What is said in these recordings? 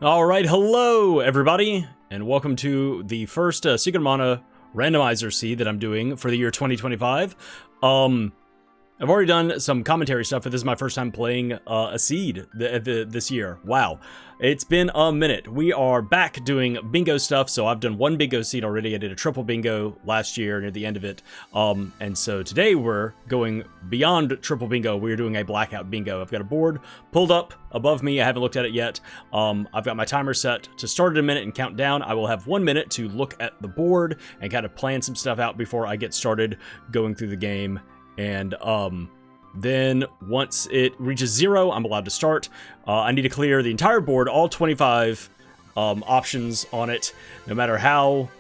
Alright, hello everybody, and welcome to the first Secret Mana Randomizer seed that I'm doing for the year 2025. I've already done some commentary stuff, but this is my first time playing a seed this year. Wow. It's been a minute. We are back doing bingo stuff, so I've done one bingo seed already. I did a triple bingo last year near the end of it. And so today we're going beyond triple bingo. We're doing a blackout bingo. I've got a board pulled up above me. I haven't looked at it yet. I've got my timer set to start in a minute and count down. I will have 1 minute to look at the board and kind of plan some stuff out before I get started going through the game. And then once it reaches 0, I'm allowed to start. I need to clear the entire board, all 25 options on it, no matter how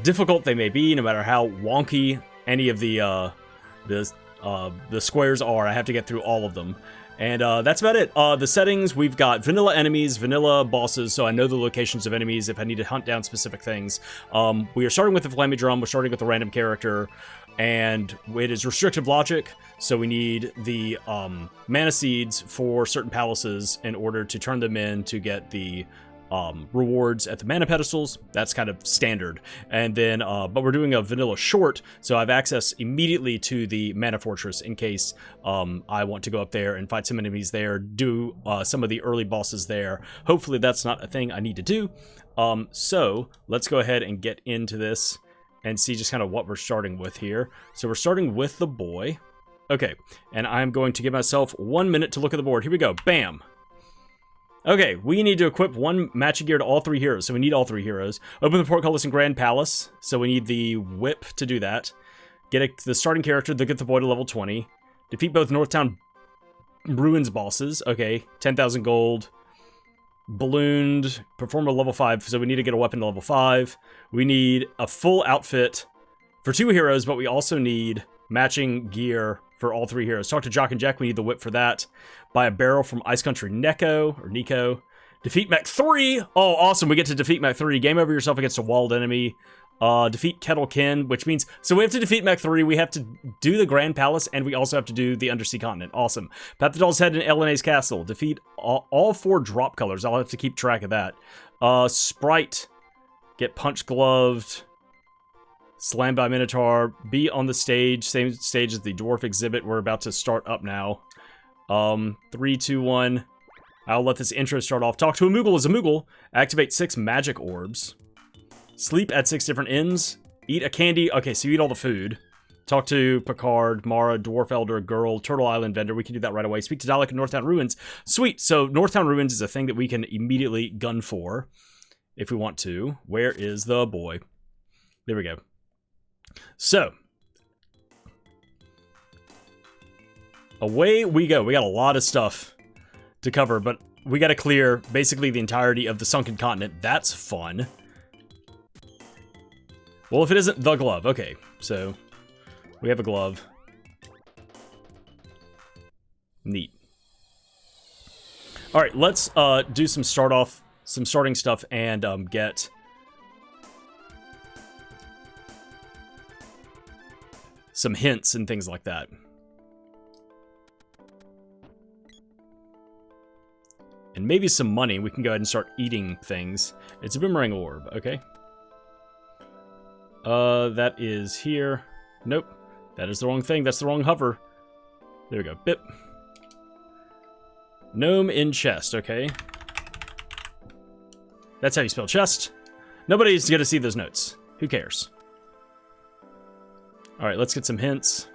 difficult they may be, no matter how wonky any of the squares are. I have to get through all of them. And that's about it. The settings, we've got vanilla enemies, vanilla bosses, so I know the locations of enemies if I need to hunt down specific things. We are starting with the Flammie drum, we're starting with a random character, and it is restrictive logic, so we need the mana seeds for certain palaces in order to turn them in to get the rewards at the mana pedestals. That's kind of standard. And then, but we're doing a vanilla short, so I have access immediately to the mana fortress in case I want to go up there and fight some enemies there, do some of the early bosses there. Hopefully that's not a thing I need to do. So let's go ahead and get into this and see just kind of what we're starting with here. So we're starting with the boy. Okay, and I'm going to give myself 1 minute to look at the board. Here we go. Bam. Okay, we need to equip one matching gear to all 3 heroes, so we need all 3 heroes. Open the portcullis and Grand Palace, so we need the whip to do that. Get the starting character to get the boy to level 20. Defeat both Northtown Ruins bosses. Okay, 10,000 gold. Ballooned, perform a level 5, so we need to get a weapon to level 5. We need a full outfit for 2 heroes, but we also need matching gear for all 3 heroes. Talk to Jock and Jack, we need the whip for that. Buy a barrel from Ice Country Nico. Defeat Mech 3! Oh, awesome, we get to defeat Mech 3. Game over yourself against a walled enemy. Defeat Kettle Kin, which means, so we have to defeat Mech 3, we have to do the Grand Palace, and we also have to do the Undersea Continent. Awesome. Pat the Doll's Head in Elena's Castle. Defeat all 4 drop colors. I'll have to keep track of that. Sprite. Get punch gloved. Slammed by Minotaur. Be on the stage. Same stage as the dwarf exhibit. We're about to start up now. 3, 2, 1. I'll let this intro start off. Talk to a Moogle as a Moogle. Activate 6 magic orbs. Sleep at 6 different inns. Eat a candy. Okay, so you eat all the food. Talk to Picard, Mara, Dwarf Elder, Girl, Turtle Island Vendor. We can do that right away. Speak to Dalek in Northtown Ruins. Sweet. So Northtown Ruins is a thing that we can immediately gun for if we want to. Where is the boy? There we go. So away we go. We got a lot of stuff to cover, but we got to clear basically the entirety of the Sunken Continent. That's fun. Well, if it isn't the glove. Okay, so we have a glove. Neat. All right, let's do some starting stuff and get some hints and things like that. And maybe some money. We can go ahead and start eating things. It's a boomerang orb, okay. That is here. Nope. That is the wrong thing. That's the wrong hover. There we go. Bip. Gnome in chest, okay. That's how you spell chest. Nobody's gonna see those notes. Who cares? Alright, let's get some hints.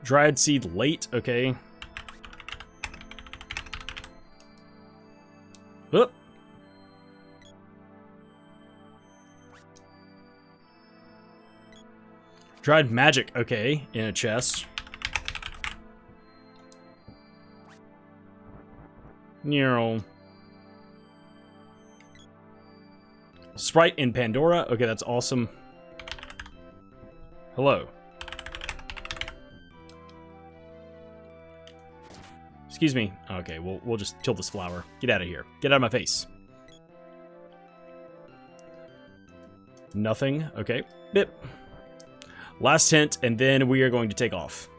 Dryad seed late, okay. Oop. Dried magic, okay, in a chest. Neural. Sprite in Pandora, okay, that's awesome. Hello. Excuse me. Okay, we'll just kill this flower. Get out of here. Get out of my face. Nothing. Okay. Bip. Last hint, and then we are going to take off.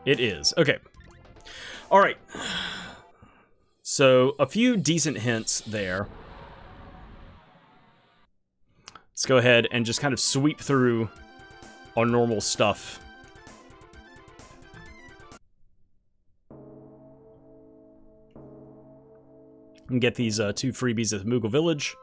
It is. Okay. All right. So, a few decent hints there. Let's go ahead and just kind of sweep through our normal stuff. And get these 2 freebies at the Moogle Village.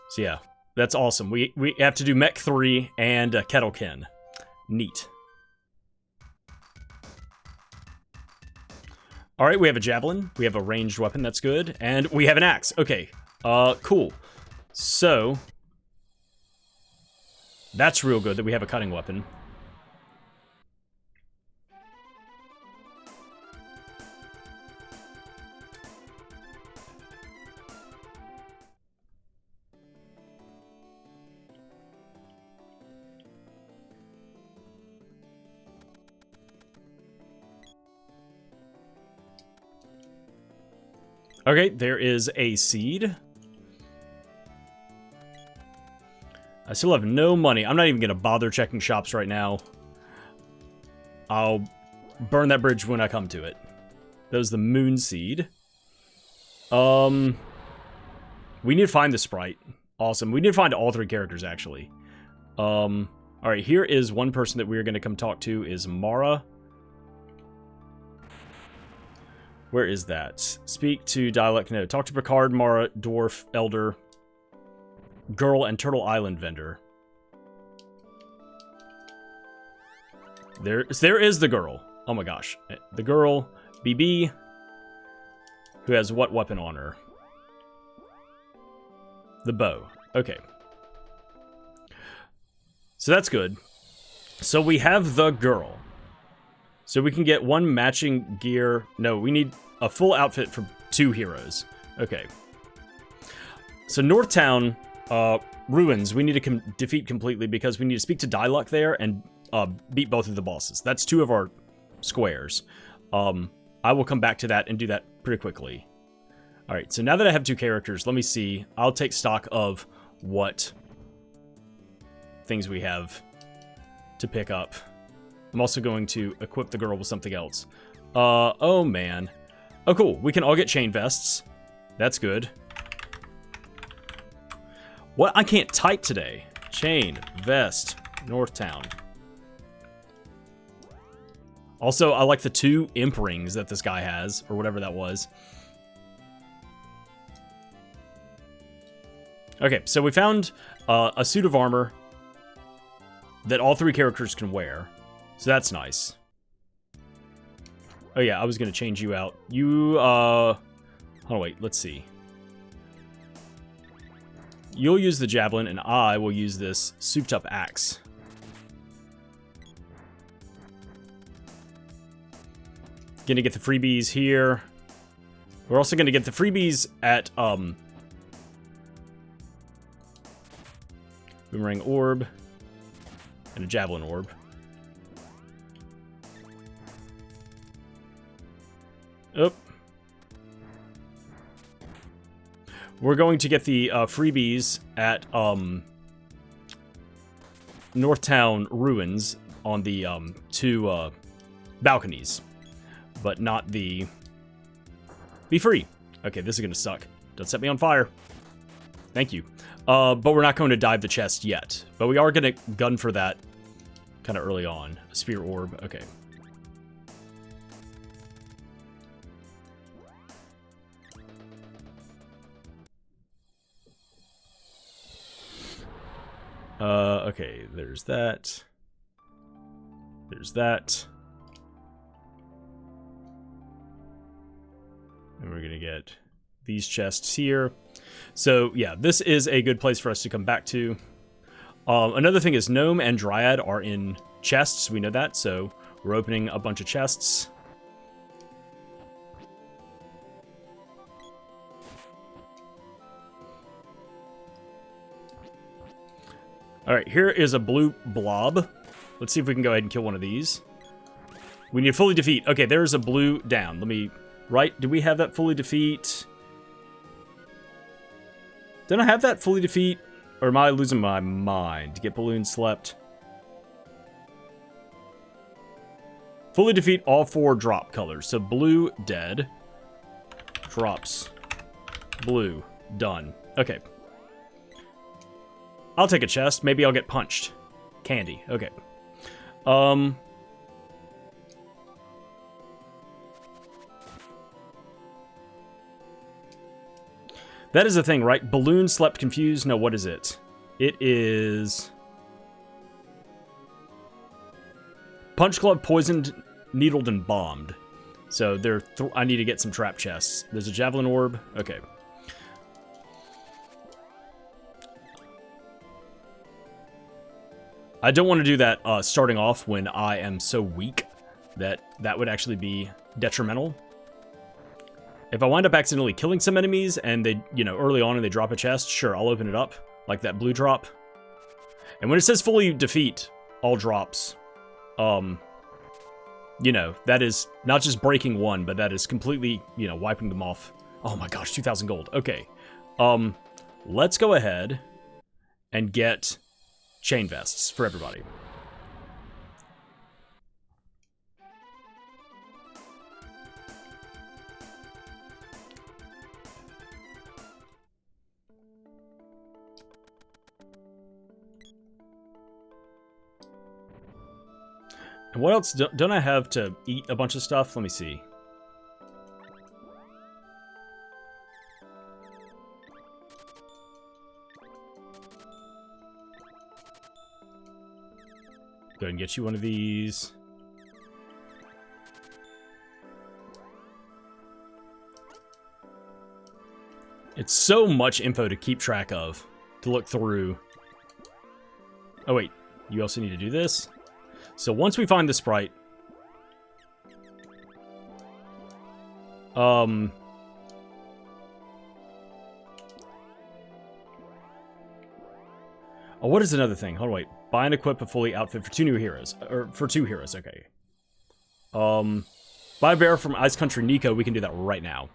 So yeah, that's awesome. We have to do Mech 3 and Kettlekin. Neat. Alright, we have a javelin. We have a ranged weapon, that's good. And we have an axe. Okay, cool. So, that's real good that we have a cutting weapon. Okay, there is a seed. I still have no money. I'm not even going to bother checking shops right now. I'll burn that bridge when I come to it. That was the moon seed. We need to find the Sprite. Awesome. We need to find all 3 characters, actually. Alright, here is one person that we're going to come talk to is Mara. Where is that? Speak to dialect node. Talk to Picard, Mara, Dwarf, Elder, Girl, and Turtle Island vendor. There is the girl. Oh my gosh. The girl, BB, who has what weapon on her? The bow. Okay. So that's good. So we have the girl. So we can get 1 matching gear. No, we need a full outfit for 2 heroes. Okay. So Northtown Ruins, we need to defeat completely because we need to speak to Diluc there and beat both of the bosses. That's 2 of our squares. I will come back to that and do that pretty quickly. Alright, so now that I have 2 characters, let me see. I'll take stock of what things we have to pick up. I'm also going to equip the girl with something else. Oh man. Oh cool, we can all get chain vests. That's good. What? I can't type today. Chain, vest, Northtown. Also, I like the 2 imp rings that this guy has, or whatever that was. Okay, so we found a suit of armor that all 3 characters can wear. So that's nice. Oh yeah, I was gonna change you out. You, hold on, wait, let's see. You'll use the javelin, and I will use this souped-up axe. Gonna get the freebies here. We're also gonna get the freebies at, Boomerang Orb, and a Javelin Orb. Oh. We're going to get the freebies at Northtown Ruins on the 2 balconies, but not the be free. Okay, this is gonna suck. Don't set me on fire. Thank you. But we're not going to dive the chest yet. But we are gonna gun for that kind of early on. A spear orb. Okay. Okay, there's that. There's that. And we're gonna get these chests here. So, yeah, this is a good place for us to come back to. Another thing is Gnome and Dryad are in chests. We know that, so we're opening a bunch of chests. Alright, here is a blue blob. Let's see if we can go ahead and kill one of these. We need to fully defeat. Okay, there's a blue down. Let me... Right, do we have that fully defeat? Don't I have that fully defeat? Or am I losing my mind? Get balloon slept. Fully defeat all 4 drop colors. So blue, dead. Drops. Blue, done. Okay. I'll take a chest. Maybe I'll get punched. Candy. Okay. That is the thing, right? Balloon, slept, confused. No, what is it? It is... Punch Club, poisoned, needled, and bombed. So I need to get some trap chests. There's a javelin orb. Okay. I don't want to do that starting off when I am so weak that would actually be detrimental. If I wind up accidentally killing some enemies and they, you know, early on and they drop a chest, sure, I'll open it up, like that blue drop. And when it says fully defeat all drops, you know, that is not just breaking one, but that is completely, you know, wiping them off. Oh my gosh, 2,000 gold. Okay. Let's go ahead and get chain vests for everybody. And what else don't I have to eat a bunch of stuff? Let me see. Go ahead and get you one of these. It's so much info to keep track of, to look through. Oh wait, you also need to do this? So once we find the Sprite... Oh, what is another thing? Hold on, wait. Buy and equip a fully outfit for 2 new heroes. Or for 2 heroes, okay. Buy a bear from Ice Country Nico. We can do that right now.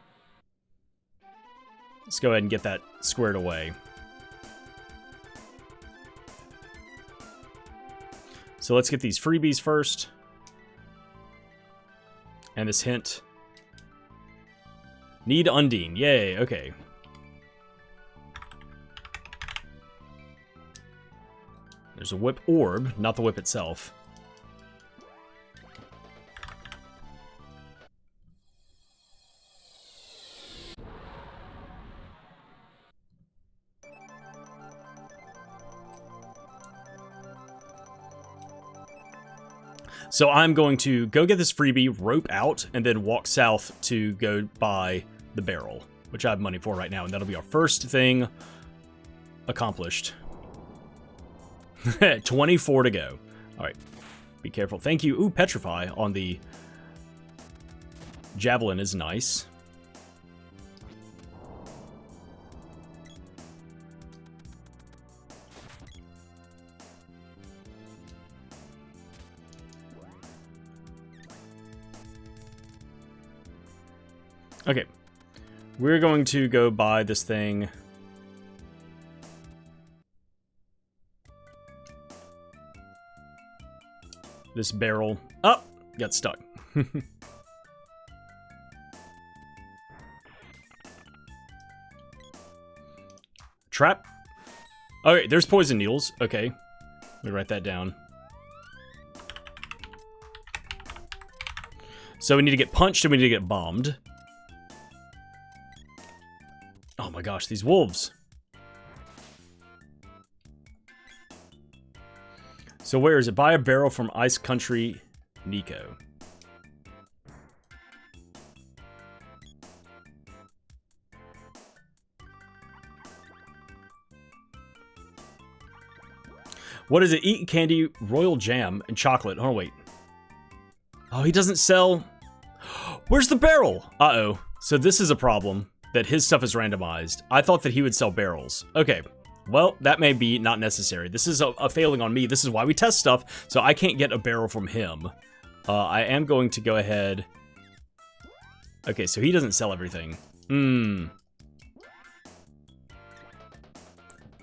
Let's go ahead and get that squared away. So let's get these freebies first. And this hint. Need Undine. Yay, okay. There's a whip orb, not the whip itself. So I'm going to go get this freebie, rope out, and then walk south to go buy the barrel, which I have money for right now, and that'll be our first thing accomplished. 24 to go. All right, be careful. Thank you. Ooh, Petrify on the javelin is nice. Okay, we're going to go buy this thing. This barrel. Oh, got stuck. Trap. Okay, there's poison needles. Okay, let me write that down. So we need to get punched and we need to get bombed. Oh my gosh, these wolves. So where is it? Buy a barrel from Ice Country Nico. What is it? Eat candy, royal jam, and chocolate. Oh, wait. Oh, he doesn't sell... Where's the barrel? Uh-oh. So this is a problem, that his stuff is randomized. I thought that he would sell barrels. Okay. Well, that may be not necessary. This is a failing on me. This is why we test stuff, so I can't get a barrel from him. I am going to go ahead... Okay, so he doesn't sell everything.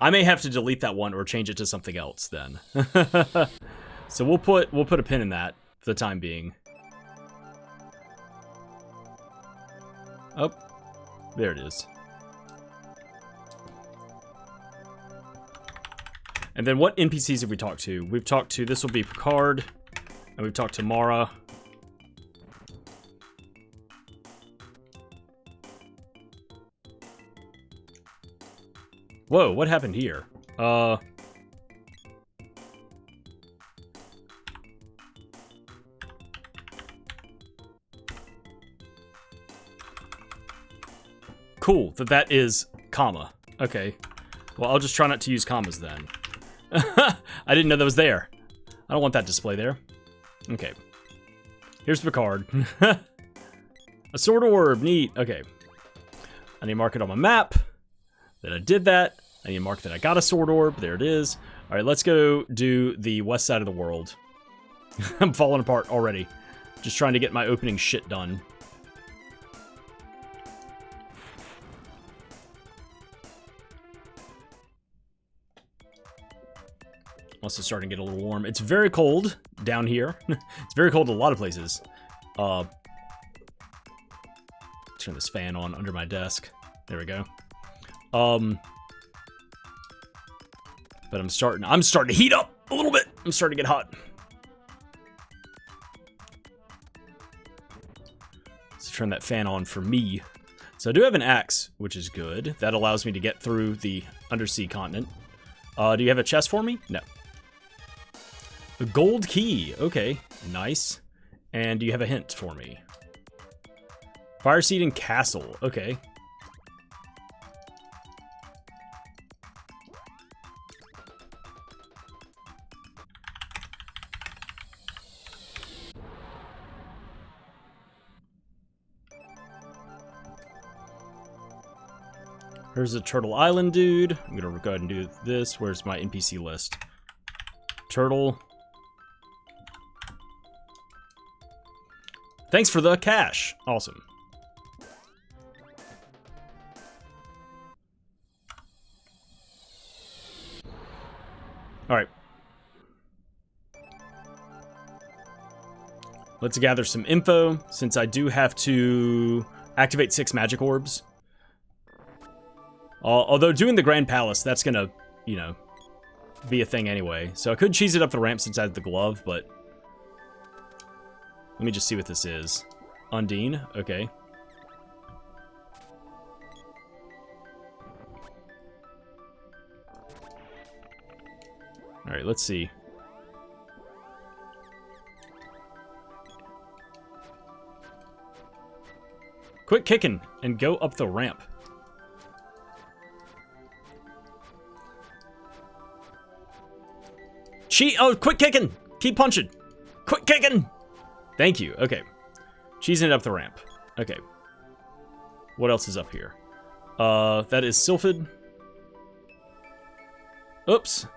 I may have to delete that one or change it to something else then. So we'll put a pin in that for the time being. Oh, there it is. And then what NPCs have we talked to? We've talked to, this will be Picard, and we've talked to Mara. Whoa, what happened here? Cool, that is comma. Okay. Well, I'll just try not to use commas then. I didn't know that was there. I don't want that display there. Okay. Here's Picard. A sword orb, neat. Okay. I need to mark it on my map. That I did that. I need to mark that I got a sword orb. There it is. All right, let's go do the west side of the world. I'm falling apart already. Just trying to get my opening shit done. Also starting to get a little warm. It's very cold down here. It's very cold in a lot of places. Turn this fan on under my desk. There we go. But I'm starting to heat up a little bit. I'm starting to get hot. So turn that fan on for me. So I do have an axe, which is good. That allows me to get through the undersea continent. Do you have a chest for me? No. A gold key. Okay, nice. And do you have a hint for me? Fire seed and castle. Okay. Here's a Turtle Island dude. I'm gonna go ahead and do this. Where's my NPC list? Turtle. Thanks for the cash. Awesome. All right. Let's gather some info, since I do have to activate 6 magic orbs. Although doing the Grand Palace, that's gonna, you know, be a thing anyway. So I could cheese it up the ramp since I had the glove, but... Let me just see what this is. Undine, okay. Alright, let's see. Quit kicking and go up the ramp. Oh, quit kicking! Keep punching! Quit kicking! Thank you. Okay. Cheesing it up the ramp. Okay. What else is up here? That is Sylphid. Oops.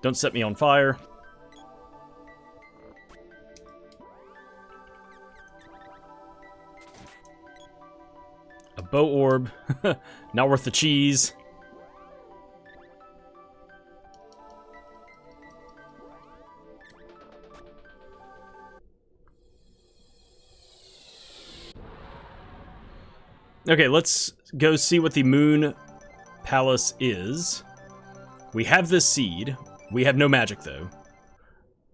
Don't set me on fire. A bow orb. Not worth the cheese. Okay, let's go see what the Moon Palace is. We have this seed. We have no magic, though.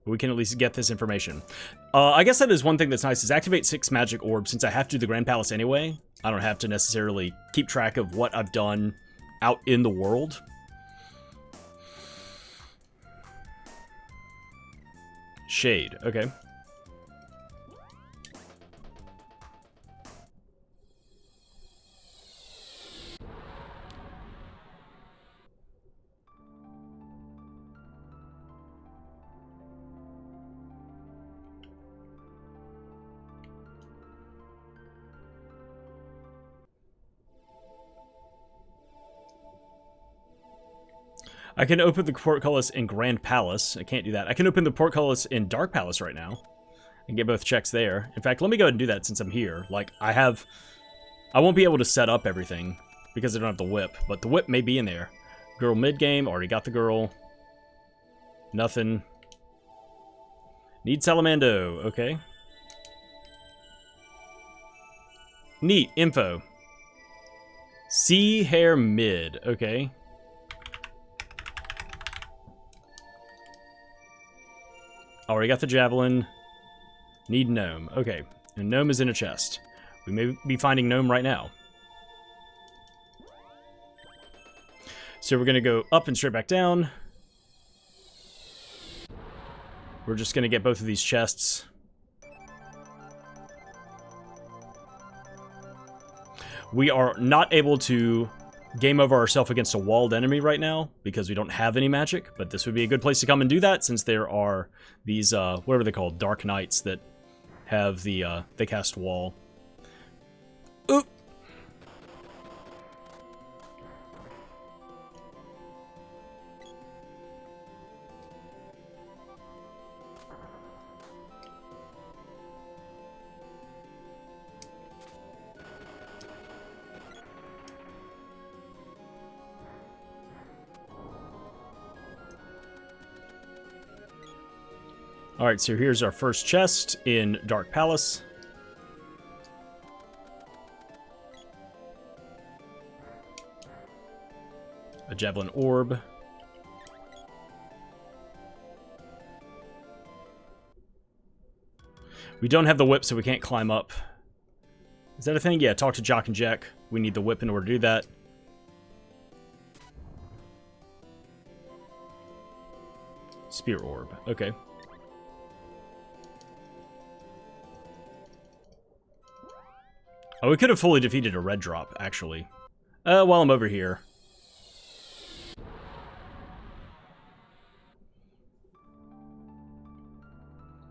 We can at least get this information. I guess that is one thing that's nice, is activate 6 magic orbs. Since I have to do the Grand Palace anyway, I don't have to necessarily keep track of what I've done out in the world. Shade, okay. I can open the portcullis in Grand Palace. I can't do that. I can open the portcullis in Dark Palace right now and get both checks there. In fact, let me go ahead and do that since I'm here. Like, I have I won't be able to set up everything because I don't have the whip, but the whip may be in there. Girl mid-game, already got the girl. Nothing. Need Salamando, okay. Neat, info. Sea hair mid, okay. Already got the javelin. Need gnome, okay. And gnome is in a chest. We may be finding gnome right now. So we're gonna go up and straight back down. We're just gonna get both of these chests. We are not able to game over ourselves against a walled enemy right now because we don't have any magic, but this would be a good place to come and do that since there are these, whatever they're called, Dark Knights that have the, they cast wall. Oop! Alright, so here's our first chest in Dark Palace. A Javelin Orb. We don't have the whip, so we can't climb up. Is that a thing? Yeah, talk to Jock and Jack. We need the whip in order to do that. Spear Orb. Okay. Oh, we could have fully defeated a red drop, actually. While I'm over here.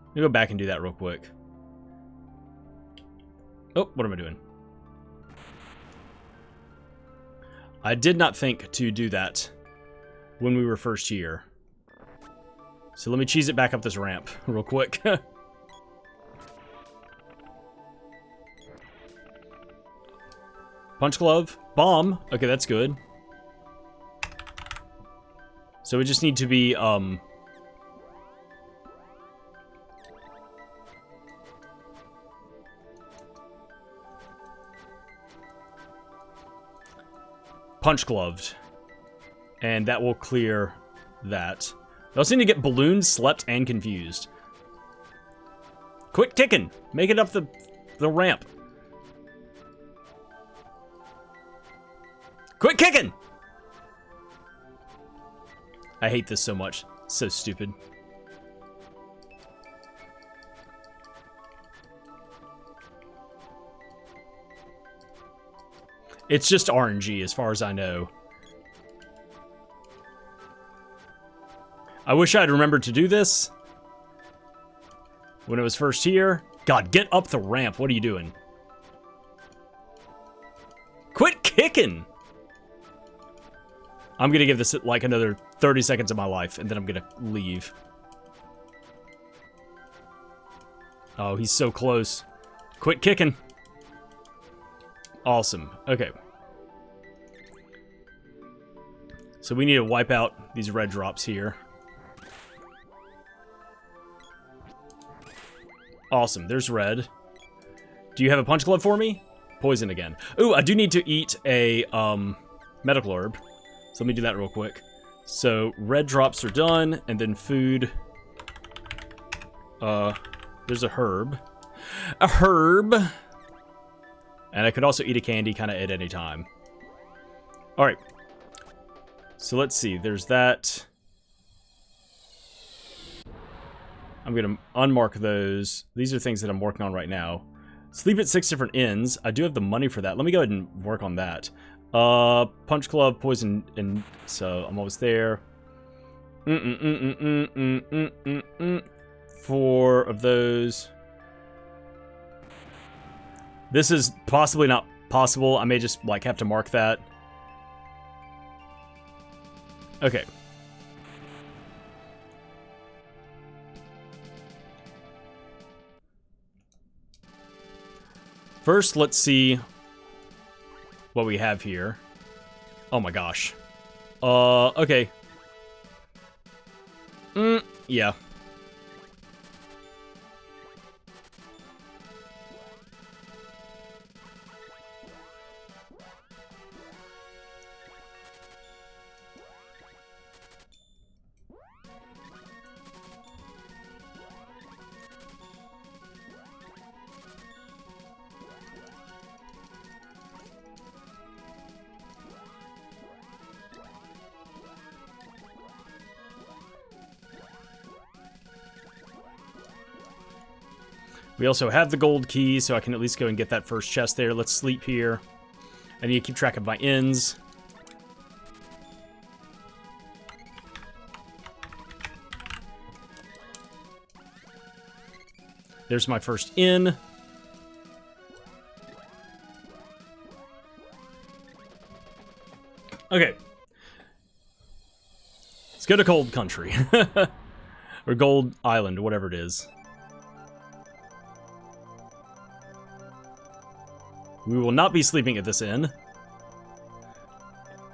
Let me go back and do that real quick. Oh, what am I doing? I did not think to do that when we were first here. So let me cheese it back up this ramp real quick. Punch glove. Bomb. Okay, that's good. So we just need to be, punch gloved. And that will clear that. I also need to get ballooned, slept, and confused. Quit kicking! Make it up the ramp. Quit kicking! I hate this so much. So stupid. It's just RNG as far as I know. I wish I'd remembered to do this when it was first here. God, get up the ramp. What are you doing? Quit kicking! I'm gonna give this like another 30 seconds of my life, and then I'm gonna leave. Oh, he's so close. Quit kicking. Awesome. Okay. So we need to wipe out these red drops here. Awesome. There's red. Do you have a punch glove for me? Poison again. Ooh, I do need to eat a medical herb. So let me do that real quick. So red drops are done, and then food. There's a herb. A herb! And I could also eat a candy kind of at any time. Alright. So let's see. There's that. I'm going to unmark those. These are things that I'm working on right now. Sleep at 6 different inns. I do have the money for that. Let me go ahead and work on that. Punch glove, poison, and so I'm almost there. 4 of those. This is possibly not possible. I may just like have to mark that. Okay. First, let's see what we have here. Oh my gosh. Okay. Yeah. We also have the gold key, so I can at least go and get that first chest there. Let's sleep here. I need to keep track of my ends. There's my first inn. Okay. Let's go to Gold Country. Or Gold Island, whatever it is. We will not be sleeping at this inn.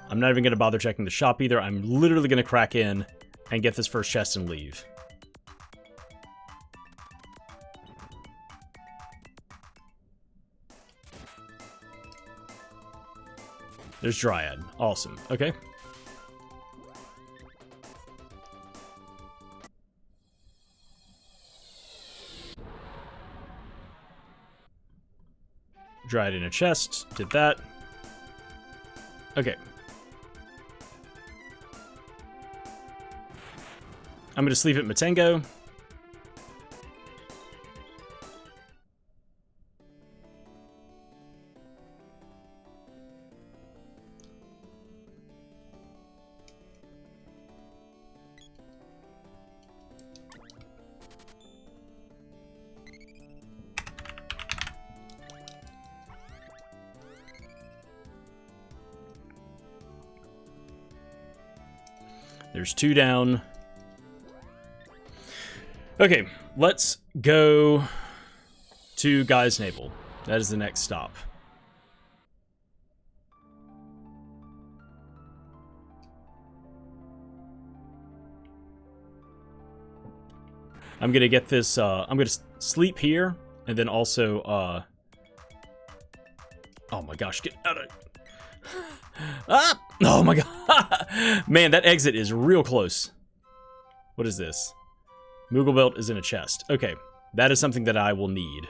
I'm not even going to bother checking the shop either. I'm literally going to crack in and get this first chest and leave. There's Dryad. Awesome. Okay. Dryad in a chest. Did that. Okay. I'm going to sleep at Matengo. There's 2 down. Okay, let's go to Guy's Navel. That is the next stop. I'm gonna get this, I'm gonna sleep here, and then also, oh my gosh, get out of... Ah! Oh my god! Man, that exit is real close. What is this? Moogle Belt is in a chest. Okay, that is something that I will need.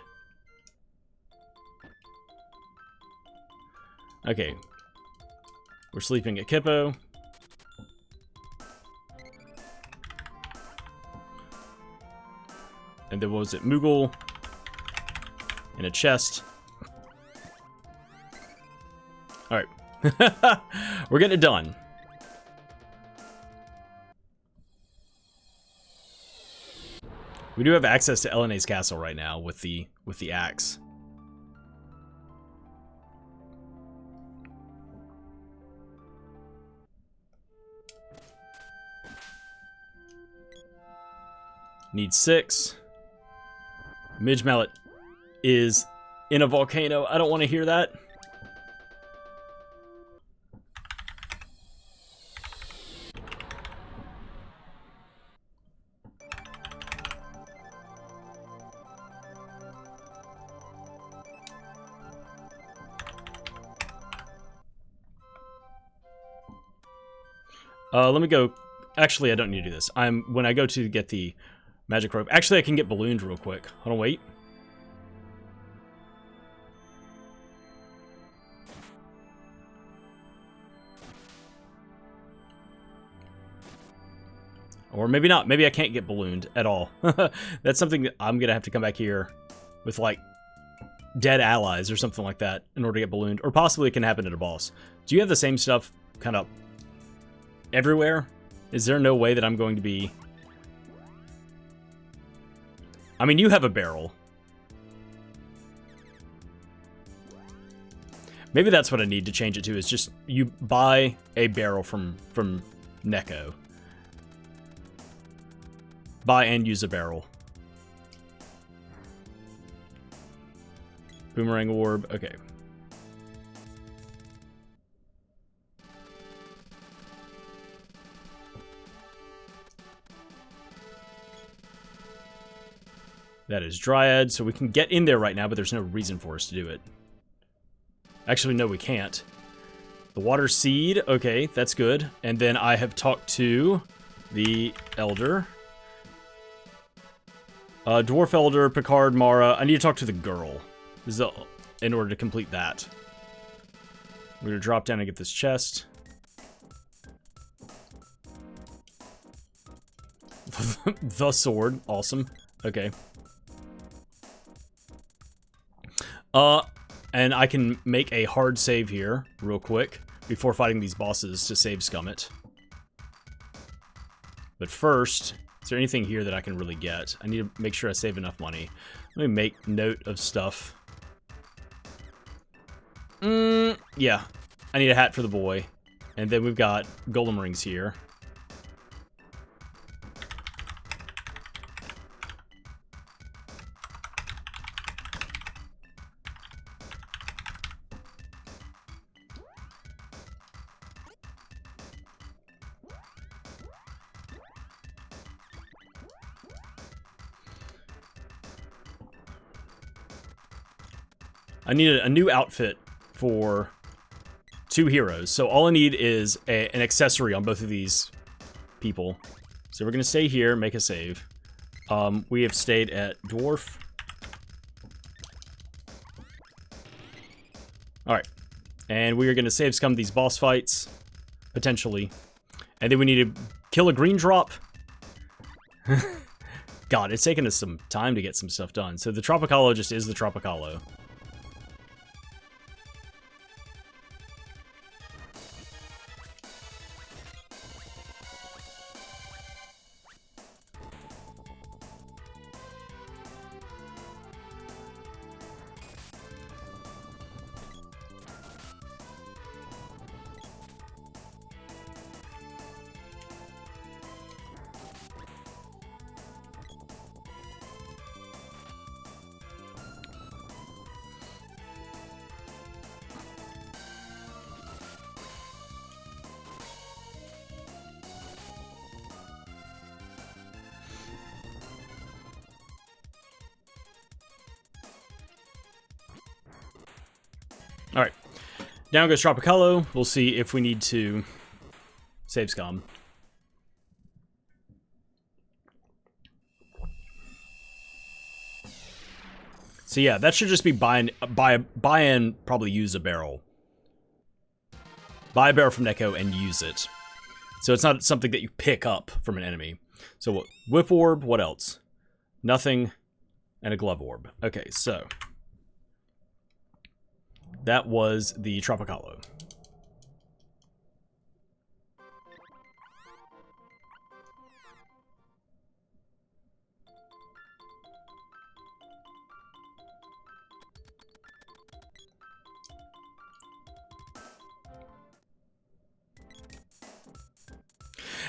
Okay. We're sleeping at Kippo. And then what was it? Moogle in a chest. Alright. We're getting it done. We do have access to Elena's castle right now with the axe. Need 6. Midge Mallet is in a volcano. I don't want to hear that. Let me go. Actually, I don't need to do this. When I go to get the magic rope. Actually, I can get ballooned real quick. Hold on, wait. Or maybe not. Maybe I can't get ballooned at all. That's something that I'm going to have to come back here with, like, dead allies or something like that in order to get ballooned. Or possibly it can happen at a boss. Do you have the same stuff kind of everywhere? Is there no way that I'm going to be... I mean, you have a barrel. Maybe that's what I need to change it to, is just you buy a barrel from Neko. Buy and use a barrel. Boomerang orb, okay. That is Dryad, so we can get in there right now, but there's no reason for us to do it. Actually, no, we can't. The Water Seed, okay, that's good. And then I have talked to the Elder. Dwarf Elder, Picard, Mara. I need to talk to the girl in order to complete that. We're going to drop down and get this chest. The sword, awesome. Okay. And I can make a hard save here, real quick, before fighting these bosses to save scum it. But first, is there anything here that I can really get? I need to make sure I save enough money. Let me make note of stuff. Yeah. I need a hat for the boy. And then we've got golem rings here. I need a new outfit for 2 heroes. So all I need is an accessory on both of these people. So we're going to stay here, make a save. We have stayed at Dwarf. Alright. And we are going to save scum these boss fights, potentially. And then we need to kill a green drop. God, it's taken us some time to get some stuff done. So the Tropicalo just is the Tropicalo. Alright. Down goes Tropicalo. We'll see if we need to save scum. So yeah, that should just be buy and probably use a barrel. Buy a barrel from Neko and use it. So it's not something that you pick up from an enemy. So what? Whip Orb, what else? Nothing, and a Glove Orb. Okay, so that was the Tropicalo.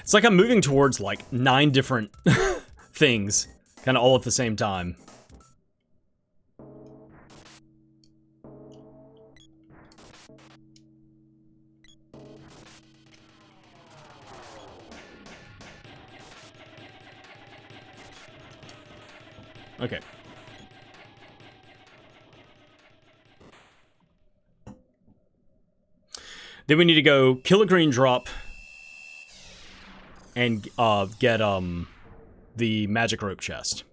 It's like I'm moving towards like 9 different things, kind of all at the same time. Okay. Then we need to go kill a green drop and get the magic rope chest.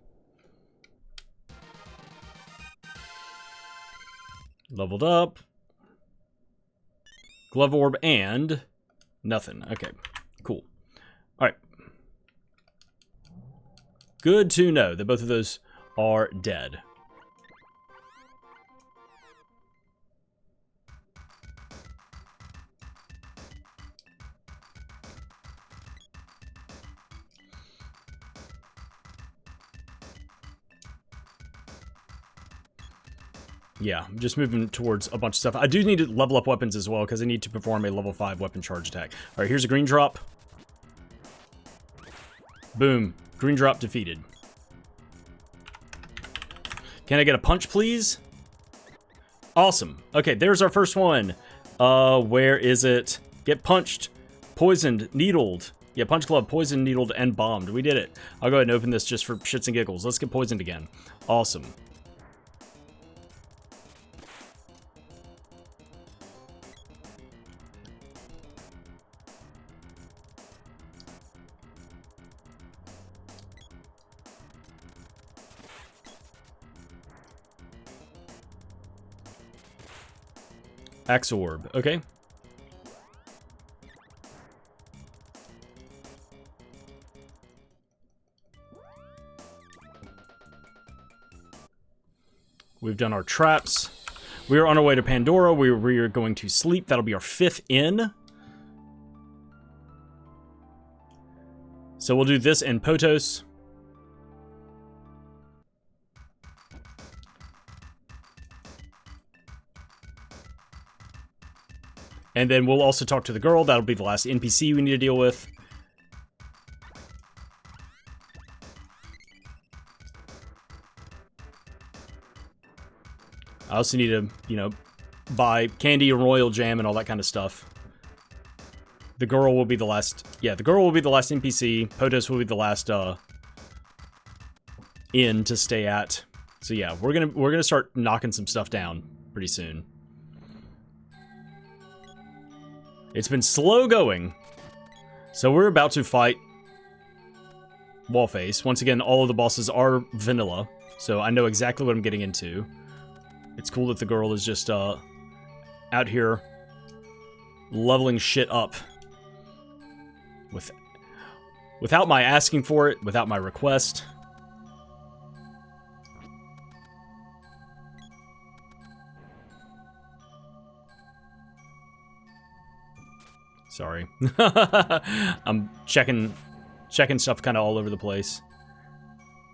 Leveled up. Glove orb and nothing. Okay, cool. All right. Good to know that both of those are dead. Yeah, I'm just moving towards a bunch of stuff. I do need to level up weapons as well, because I need to perform a level 5 weapon charge attack. Alright, here's a green drop. Boom. Green drop defeated. Can I get a punch, please? Awesome. Okay, there's our first one. Where is it? Get punched, poisoned, needled, Yeah, Punch Club, poisoned, needled, and bombed. We did it. I'll go ahead and open this just for shits and giggles. Let's get poisoned again. Awesome. Axe Orb. Okay. We've done our traps. We are on our way to Pandora. We are going to sleep. That'll be our 5th in. So we'll do this in Potos. And then we'll also talk to the girl. That'll be the last NPC we need to deal with. I also need to, you know, buy candy and royal jam and all that kind of stuff. The girl will be the last... Yeah, the girl will be the last NPC. Potos will be the last inn to stay at. So yeah, we're gonna start knocking some stuff down pretty soon. It's been slow going. So we're about to fight Wallface. Once again, all of the bosses are vanilla, so I know exactly what I'm getting into. It's cool that the girl is just out here leveling shit up without my asking for it, without my request. Sorry. I'm checking stuff kind of all over the place.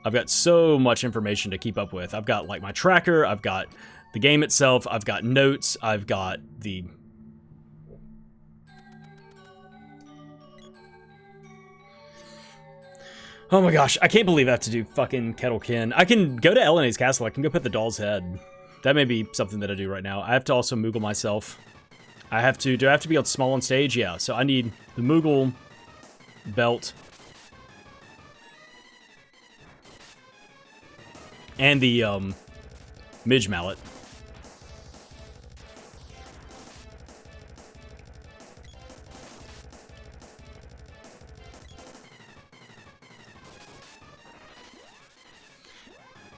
I've got so much information to keep up with. I've got, like, my tracker, I've got the game itself, I've got notes, I've got the... Oh my gosh, I can't believe I have to do fucking Kettlekin. I can go to Elena's castle, I can go pet the doll's head. That may be something that I do right now. I have to also Moogle myself. Do I have to be on small on stage? Yeah, so I need the Moogle belt. And the, Midge Mallet.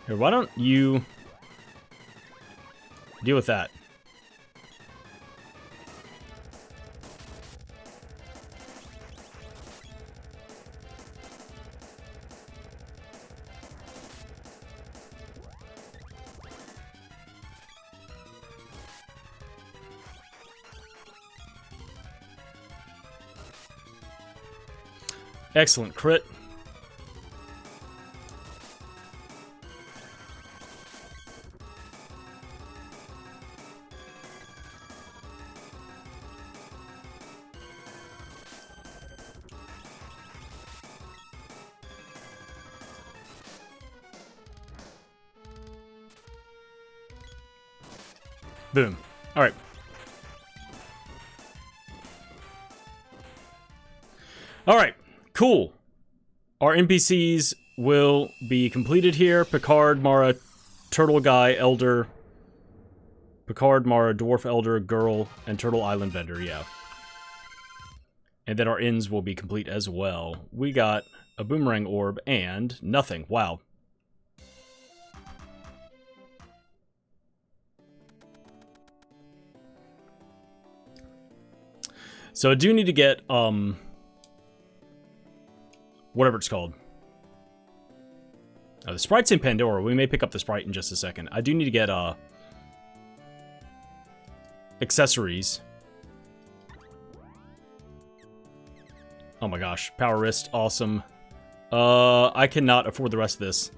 Here, why don't you deal with that? Excellent crit. Boom. All right. All right. Cool. Our NPCs will be completed here. Picard, Mara, Turtle Guy, Elder. Picard, Mara, Dwarf Elder, Girl, and Turtle Island Vendor, yeah. And then our inns will be complete as well. We got a Boomerang Orb and nothing. Wow. So I do need to get, whatever it's called. The Sprite's in Pandora. We may pick up the Sprite in just a second. I do need to get, accessories. Oh my gosh. Power Wrist. Awesome. I cannot afford the rest of this.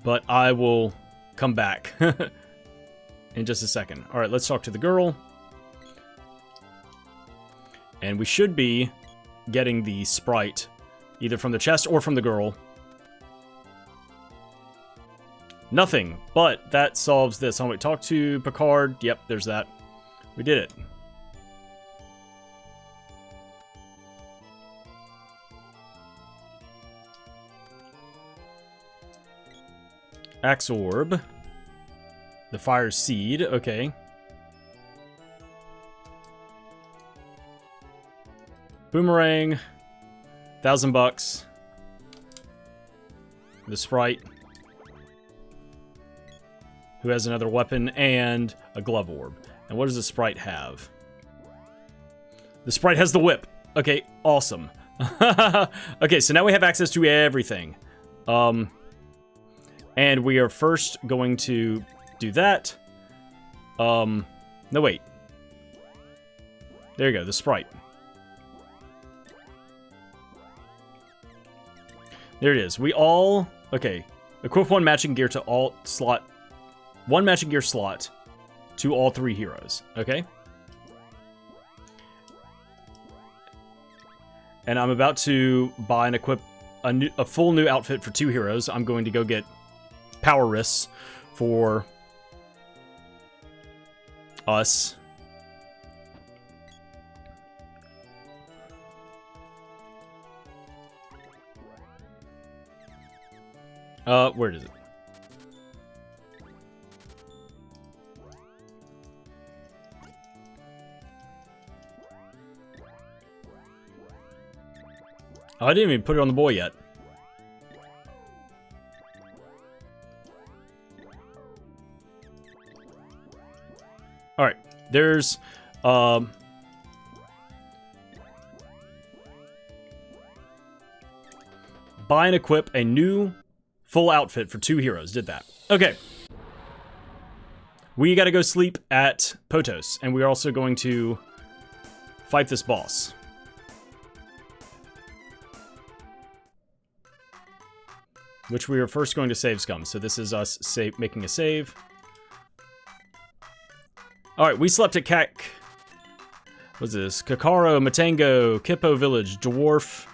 But I will come back in just a second. All right, let's talk to the girl. And we should be getting the Sprite either from the chest or from the girl. Nothing, but that solves this. Oh, wait, talk to Picard. Yep, there's that. We did it. Axe Orb. The Fire Seed, okay. Boomerang. $1,000. The Sprite. Who has another weapon and a glove orb. And what does the Sprite have? The Sprite has the whip. Okay, awesome. Okay, so now we have access to everything. And we are first going to do that. No, wait. There you go, the Sprite. There it is. We all... Okay. Equip one matching gear to all slot... One matching gear slot to all 3 heroes. Okay? And I'm about to buy and equip a full new outfit for 2 heroes. I'm going to go get power wrists for us. Where is it? Oh, I didn't even put it on the boy yet. Alright, there's, buy and equip a new full outfit for 2 heroes. Did that. Okay. We gotta go sleep at Potos, and we are also going to fight this boss. Which we are first going to save scum. So this is us making a save. Alright, we slept at what's this? Kakaro, Matango, Kippo Village, Dwarf,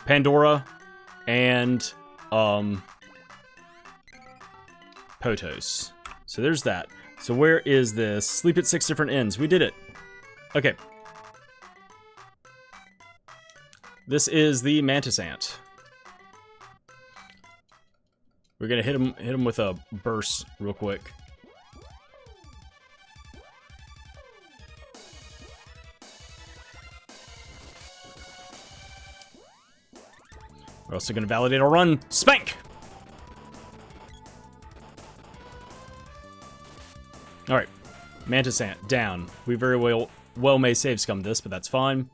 Pandora, and Potos. So there's that. So where is this? Sleep at 6 different inns. We did it. Okay. This is the Mantis Ant. We're gonna hit him with a burst real quick. We're also gonna validate our run. Spank! Alright. Mantis Ant, down. We very well may save scum this, but that's fine.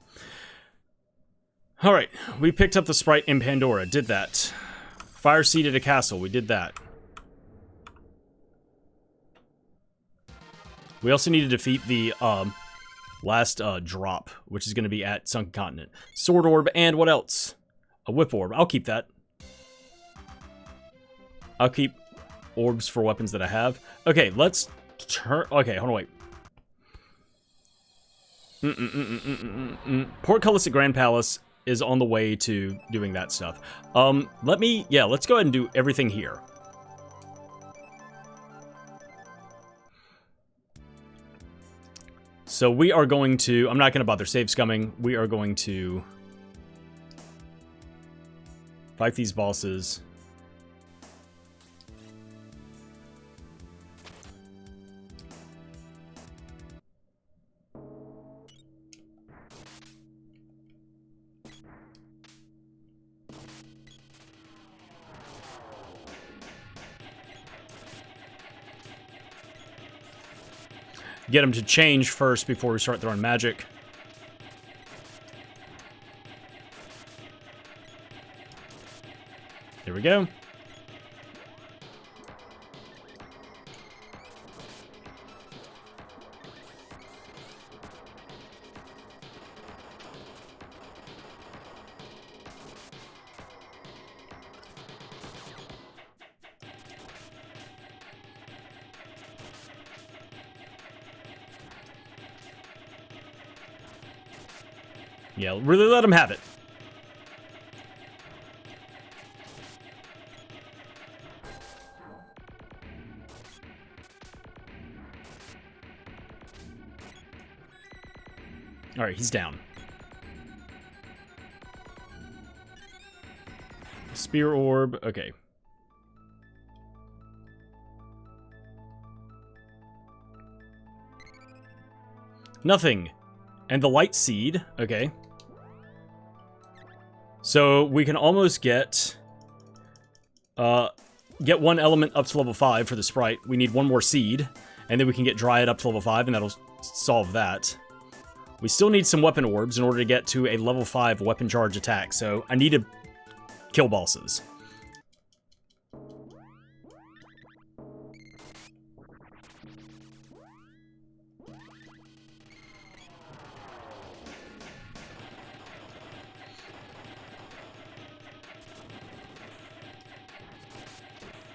Alright, we picked up the Sprite in Pandora, did that. Fire Seed at a castle, we did that. We also need to defeat the last drop, which is going to be at Sunken Continent. Sword Orb, and what else? A Whip Orb. I'll keep that. I'll keep orbs for weapons that I have. Okay, let's turn... Okay, hold on, wait. Portcullis at Grand Palace is on the way to doing that stuff. Let's go ahead and do everything here. So we are going to... I'm not going to bother save scumming. We are going to fight these bosses. Get them to change first before we start throwing magic. There we go. Yeah, really let them have it. Alright, he's down. Spear orb, okay. Nothing. And the light seed, okay. So we can almost get one element up to level 5 for the Sprite. We need one more seed, and then we can get Dryad up to level 5, and that'll solve that. We still need some weapon orbs in order to get to a level 5 weapon charge attack, so I need to kill bosses.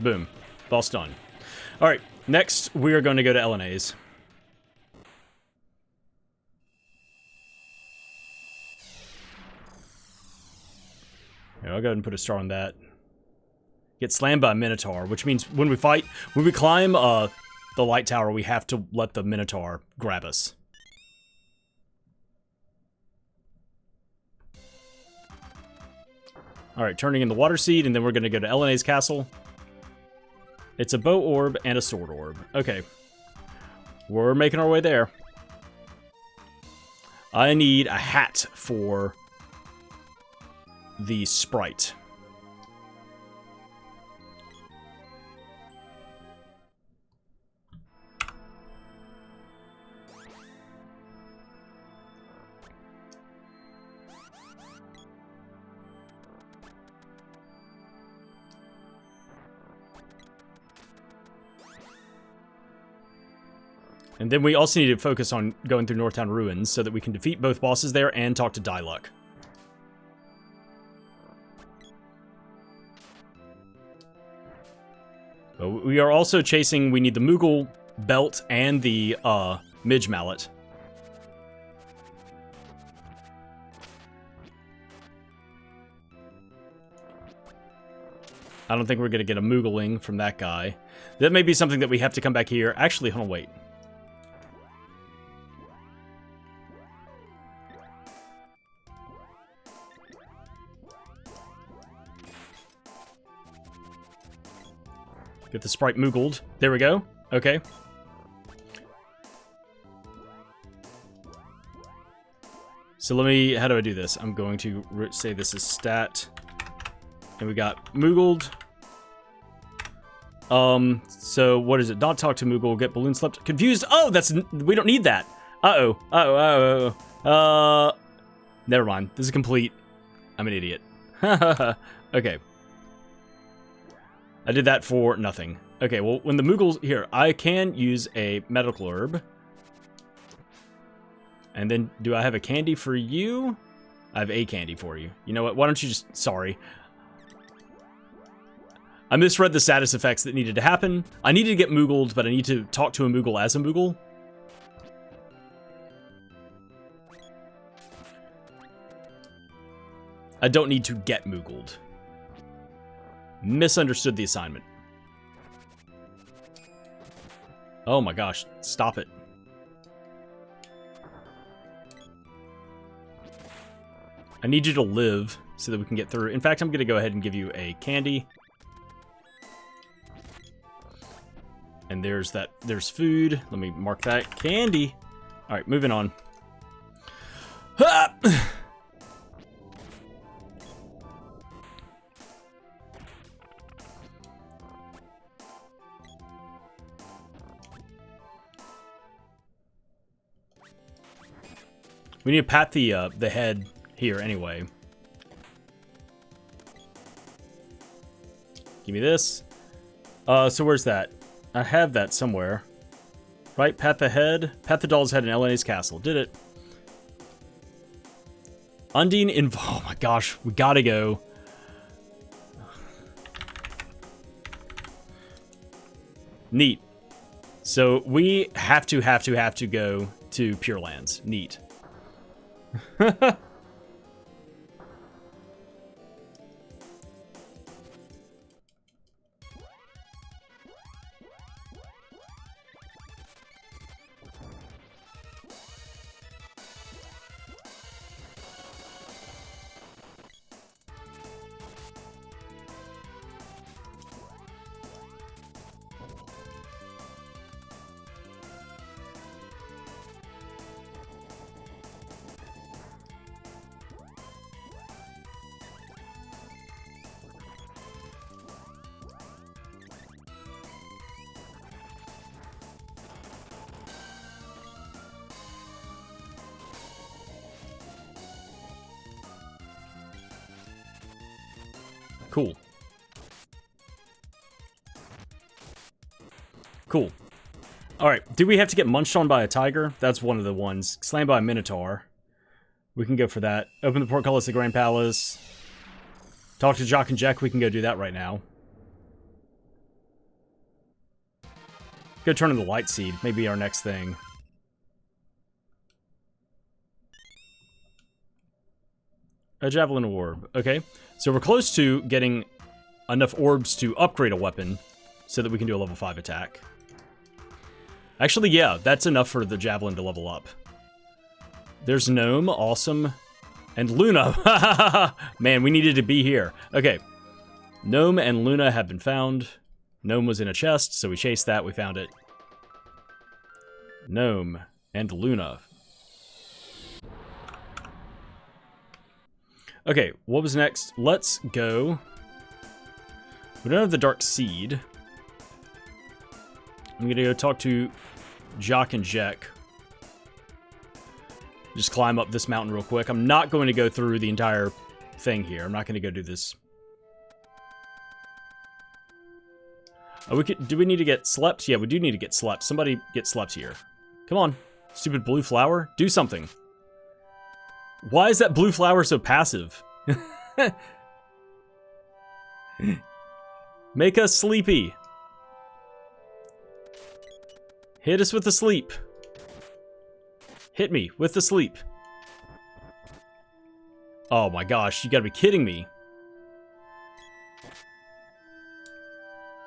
Boom. Boss done. Alright, next we are going to go to LNAs. Here, I'll go ahead and put a star on that. Get slammed by a Minotaur, which means when we climb the light tower, we have to let the Minotaur grab us. Alright, turning in the water seed, and then we're going to go to LNA's castle. It's a bow orb and a sword orb. Okay. We're making our way there. I need a hat for the Sprite. And then we also need to focus on going through Northtown Ruins so that we can defeat both bosses there and talk to Diluc. But we are also chasing, we need the Moogle belt and the Midge mallet. I don't think we're going to get a Moogling from that guy. That may be something that we have to come back here. Actually, hold on, wait. Get the Sprite Moogled. There we go. Okay. So let me... How do I do this? I'm going to say this is stat. And we got Moogled. So what is it? Not talk to Moogle. Get balloon slept. Confused. Oh, that's... We don't need that. Uh-oh. Uh-oh. Never mind. This is complete. I'm an idiot. Okay. I did that for nothing. Okay, well, when the Moogles... Here, I can use a medical herb. And then, do I have a candy for you? I have a candy for you. You know what? Why don't you just... Sorry. I misread the status effects that needed to happen. I needed to get Moogled, but I need to talk to a Moogle as a Moogle. I don't need to get Moogled. Misunderstood the assignment. Oh my gosh, stop it. I need you to live so that we can get through. In fact, I'm going to go ahead and give you a candy. And there's that, there's food. Let me mark that. Candy. All right, moving on. We need to pat the head here anyway. Give me this. So where's that? I have that somewhere. Right, pat the head. Pat the doll's head in LNA's castle. Did it. Undine in... Oh my gosh, we gotta go. Neat. So we have to go to Pure Lands. Neat. Cool. Cool. Alright, do we have to get munched on by a tiger? That's one of the ones. Slammed by a minotaur. We can go for that. Open the portcullis of the Grand Palace. Talk to Jock and Jack. We can go do that right now. Go turn in the Light Seed. Maybe our next thing. A Javelin Orb. Okay. So we're close to getting enough orbs to upgrade a weapon so that we can do a level 5 attack. Actually, yeah, that's enough for the Javelin to level up. There's Gnome. Awesome. And Luna. Man, we needed to be here. Okay. Gnome and Luna have been found. Gnome was in a chest, so we chased that. We found it. Gnome and Luna. Okay, what was next? Let's go. We don't have the Dark Seed. I'm gonna go talk to Jock and Jack. Just climb up this mountain real quick. I'm not going to go through the entire thing here. I'm not going to go do this. Oh, do we need to get slept? Yeah, we do need to get slept. Somebody get slept here. Come on. Stupid blue flower. Do something. Why is that blue flower so passive? Make us sleepy. Hit us with the sleep. Hit me with the sleep. Oh my gosh, you gotta be kidding me.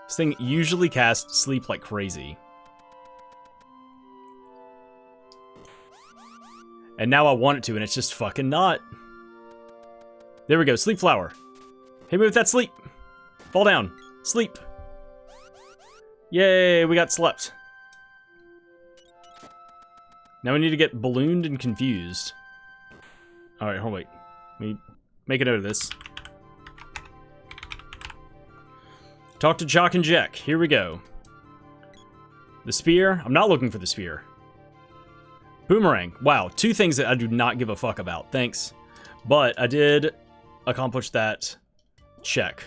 This thing usually casts sleep like crazy. And now I want it to, and it's just fucking not. There we go, sleep flower. Hit me with that sleep. Fall down. Sleep. Yay, we got slept. Now we need to get ballooned and confused. Alright, hold on, wait. Let me make a note of this. Talk to Jock and Jack. Here we go. The spear. I'm not looking for the spear. Boomerang. Wow, 2 things that I do not give a fuck about. Thanks. But I did accomplish that check.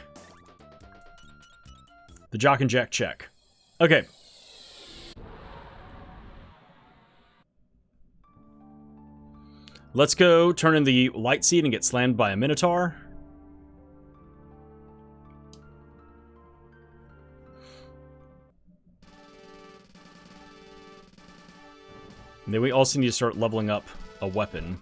The Jock and Jack check. Okay. Let's go turn in the Light Seed and get slammed by a Minotaur. And then we also need to start leveling up a weapon.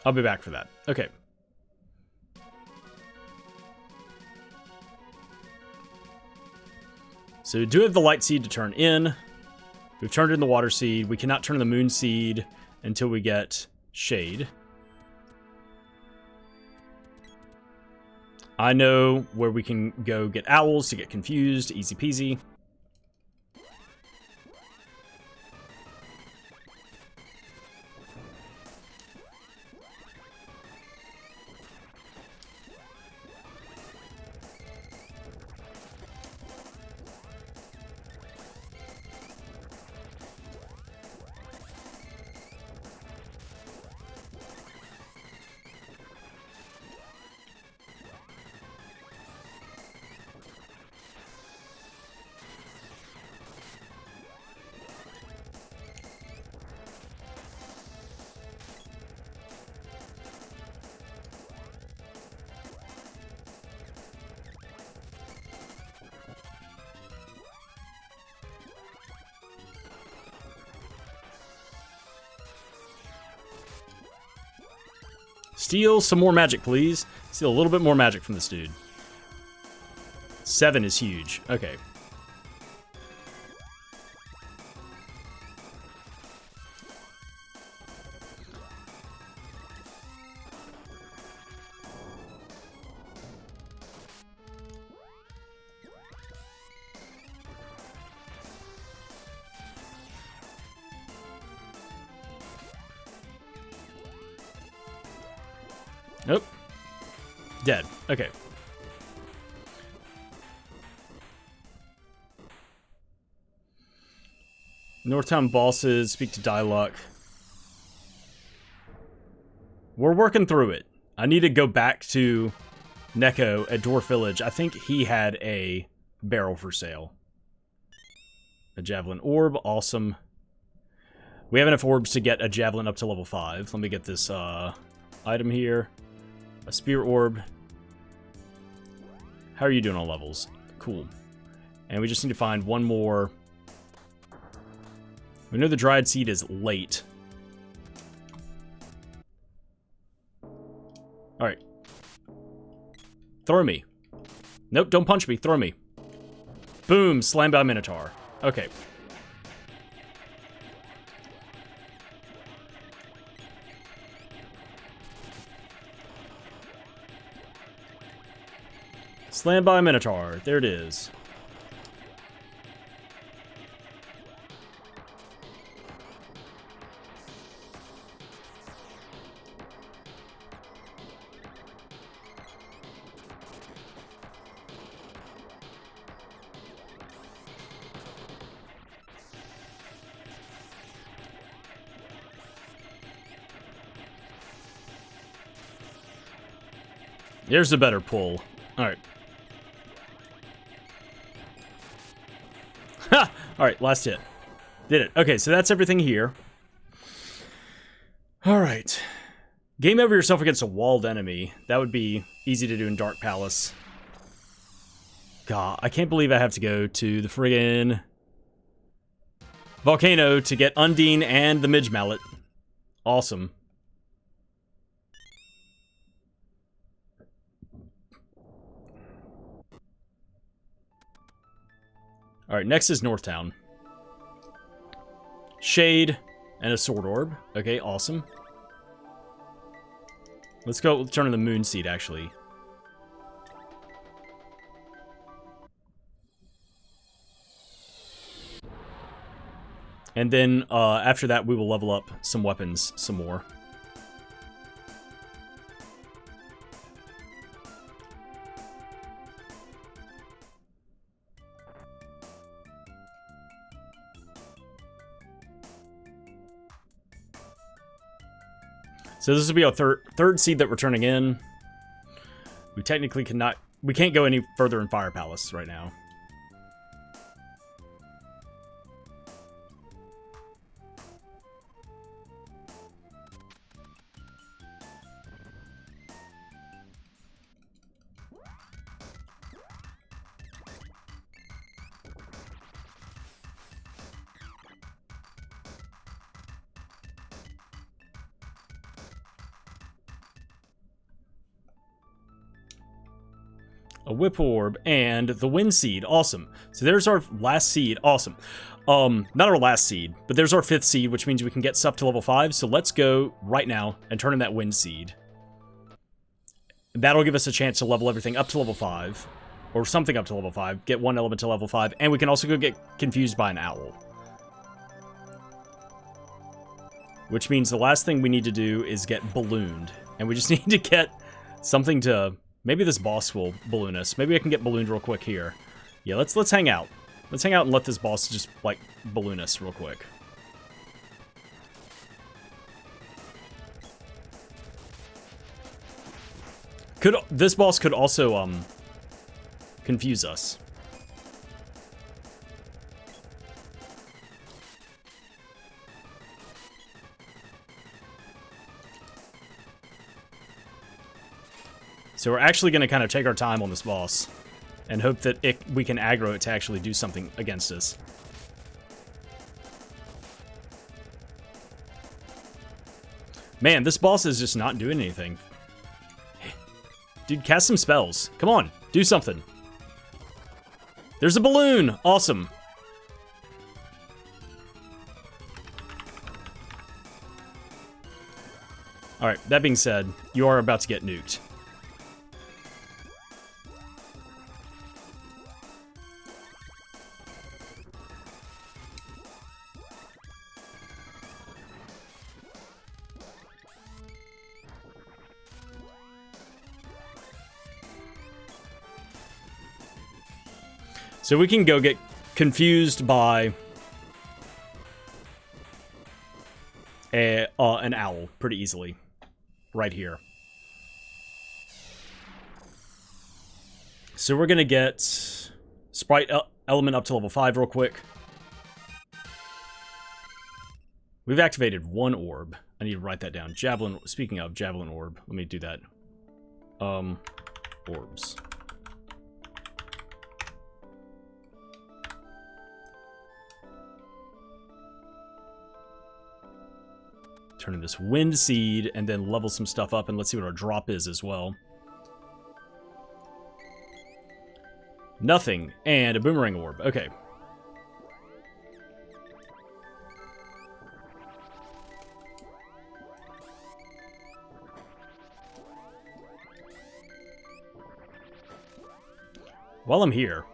I'll be back for that. Okay. So we do have the Light Seed to turn in. We've turned in the Water Seed. We cannot turn in the Moon Seed until we get Shade. I know where we can go get owls to get confused. Easy peasy. Steal some more magic, please. Steal a little bit more magic from this dude. 7 is huge. Okay. Nope. Dead. Okay. Northtown bosses, speak to Diluc. We're working through it. I need to go back to Neko at Dwarf Village. I think he had a barrel for sale. A Javelin Orb, awesome. We have enough orbs to get a Javelin up to level 5. Let me get this item here. A Spear Orb. How are you doing on levels? Cool. And we just need to find one more. We know the Dryad Seed is late. Alright. Throw me. Nope, don't punch me. Throw me. Boom, slam by Minotaur. Okay. Slam by Minotaur. There it is. There's a better pull. Alright. Ha! Alright, last hit. Did it. Okay, so that's everything here. Alright. Game over yourself against a walled enemy. That would be easy to do in Dark Palace. God, I can't believe I have to go to the friggin' volcano to get Undine and the Midge Mallet. Awesome. Alright, next is Northtown. Shade and a Sword Orb. Okay, awesome. Let's go turn on the Moon Seed, actually. And then, after that, we will level up some weapons some more. So this will be our third seed that we're turning in. We technically cannot... We can't go any further in Fire Palace right now. A Whip Orb, and the Wind Seed. Awesome. So there's our last seed. Awesome. Not our last seed, but there's our 5th seed, which means we can get stuff to level 5. So let's go right now and turn in that Wind Seed. That'll give us a chance to level everything up to level 5. Or something up to level 5. Get one element to level 5. And we can also go get confused by an owl. Which means the last thing we need to do is get ballooned. And we just need to get something to... Maybe this boss will balloon us. Maybe I can get ballooned real quick here. Yeah, let's hang out. Let's hang out and let this boss just, like, balloon us real quick. This boss could also, confuse us. So we're actually going to kind of take our time on this boss and hope that we can aggro it to actually do something against us. Man, this boss is just not doing anything. Dude, cast some spells. Come on, do something. There's a balloon! Awesome. Alright, that being said, you are about to get nuked. So we can go get confused by an owl pretty easily. Right here. So we're going to get Sprite element up to level 5 real quick. We've activated 1 orb. I need to write that down. Javelin, speaking of Javelin orb, let me do that. Orbs. Turn in this wind seed and then level some stuff up, and let's see what our drop is as well. Nothing, and a boomerang orb. Okay. While I'm here,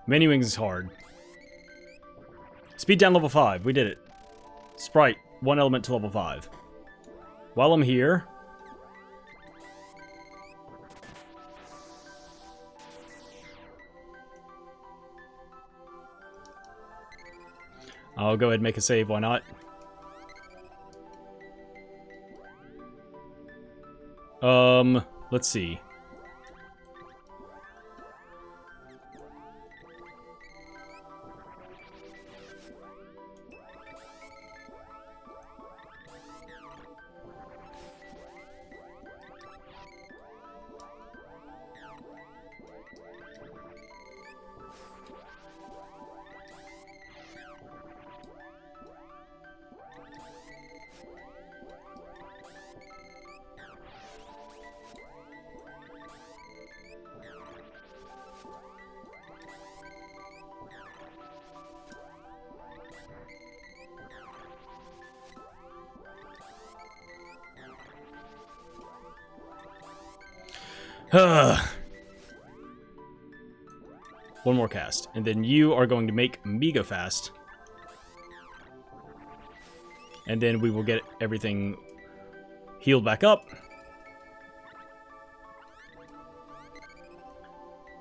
Many Wings is hard. Speed down level 5. We did it. Sprite, 1 element to level 5. While I'm here... I'll go ahead and make a save, why not? Let's see. One more cast, and then you are going to make me go fast. And then we will get everything healed back up.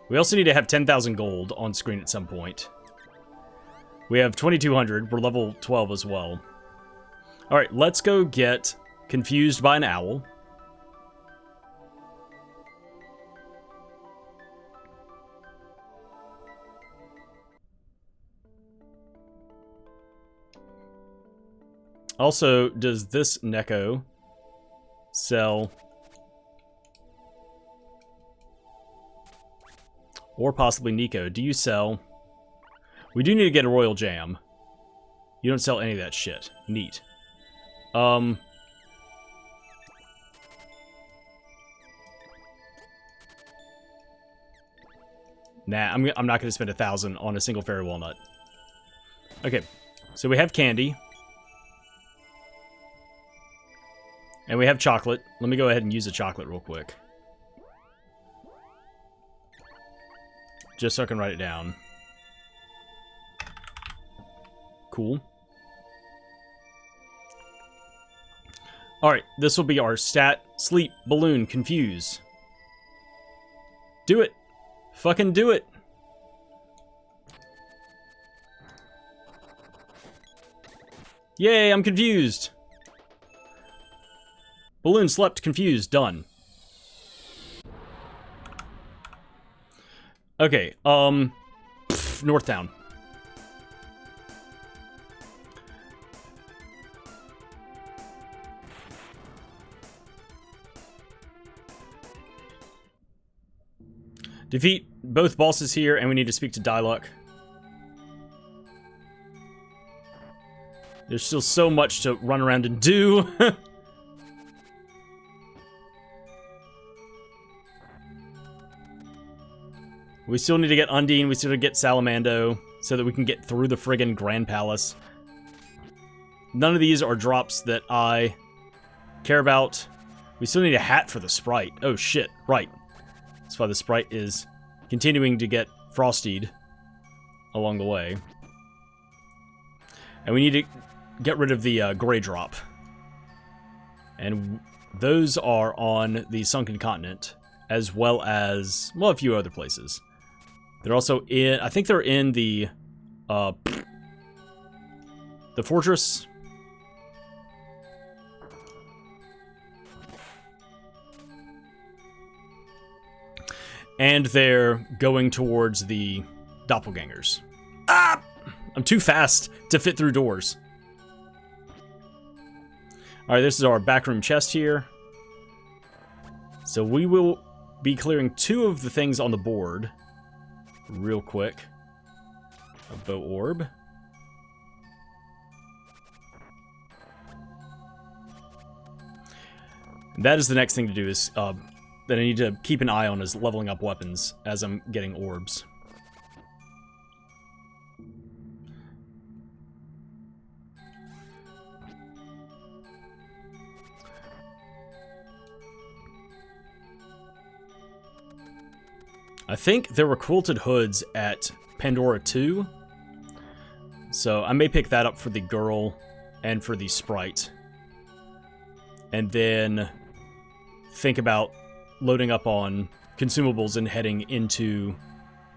We also need to have 10,000 gold on screen at some point. We have 2,200. We're level 12 as well. Alright, let's go get confused by an owl. Also, does this Neko sell... Or possibly Nico, do you sell... We do need to get a Royal Jam. You don't sell any of that shit. Neat. Nah, I'm not going to spend 1,000 on a single fairy walnut. Okay, so we have candy. And we have chocolate. Let me go ahead and use the chocolate real quick. Just so I can write it down. Cool. Alright, this will be our stat, sleep, balloon, confuse. Do it! Fucking do it! Yay, I'm confused! Balloon slept, confused, done. Okay, Northtown. Defeat both bosses here, and we need to speak to Diluc. There's still so much to run around and do. We still need to get Undine. We still need to get Salamando so that we can get through the friggin' Grand Palace. None of these are drops that I care about. We still need a hat for the Sprite. Oh, shit. Right. That's why the Sprite is continuing to get frosted along the way. And we need to get rid of the gray drop. And those are on the Sunken Continent, as well as, well, a few other places. They're also in, I think they're in the fortress. And they're going towards the doppelgangers. Ah! I'm too fast to fit through doors. Alright, this is our backroom chest here. So we will be clearing 2 of the things on the board real quick. A bow orb. That is the next thing to do, is that I need to keep an eye on, is leveling up weapons as I'm getting orbs. I think there were quilted hoods at Pandora 2, so I may pick that up for the girl and for the Sprite. And then think about loading up on consumables and heading into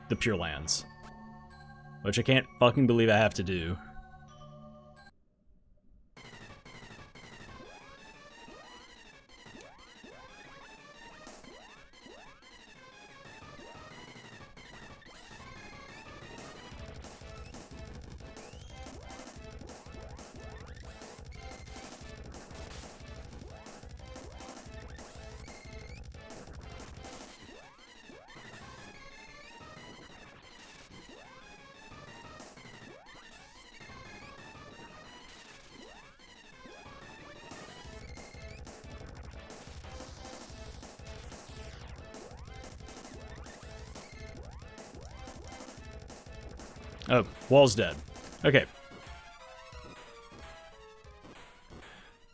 the Pure Lands, which I can't fucking believe I have to do. Oh, wall's dead. Okay.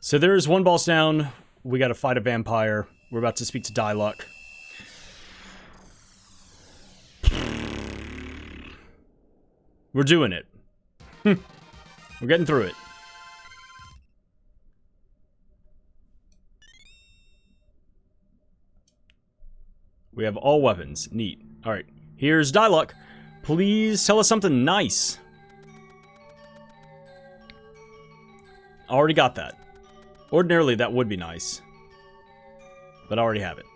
So there's 1 boss down. We gotta fight a vampire. We're about to speak to Diluc. We're doing it. We're getting through it. We have all weapons. Neat. Alright. Here's Diluc. Please tell us something nice. Already got that. Ordinarily, that would be nice. But I already have it.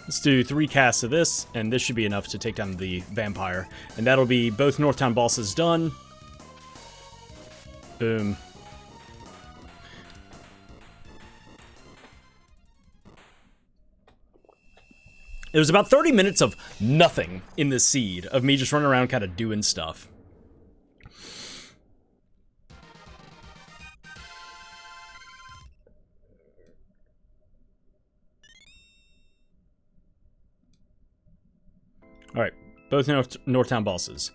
Let's do 3 casts of this, and this should be enough to take down the vampire. And that'll be both Northtown bosses done. Boom. It was about 30 minutes of nothing in the seed, of me just running around kind of doing stuff. Alright, both Northtown bosses.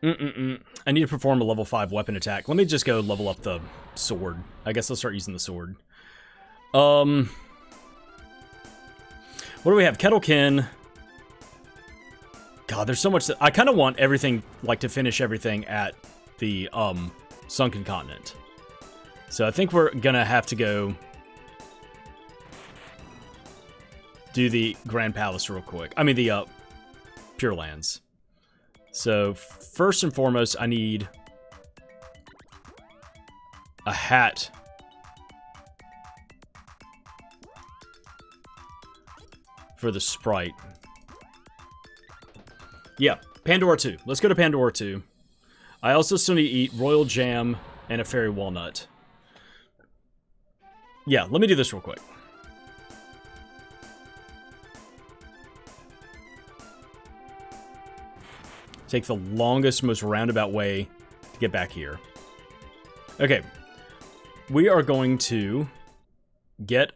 I need to perform a level 5 weapon attack. Let me just go level up the sword. I guess I'll start using the sword. What do we have? Kettlekin. God, there's so much that... I kind of want everything, like, to finish everything at the, Sunken Continent. So I think we're gonna have to go... do the Grand Palace real quick. I mean, the, Pure Lands. So, first and foremost, I need a hat for the Sprite. Yeah, Pandora 2. Let's go to Pandora 2. I also still need to eat royal jam and a fairy walnut. Yeah, let me do this real quick. Take the longest, most roundabout way to get back here. Okay. We are going to get,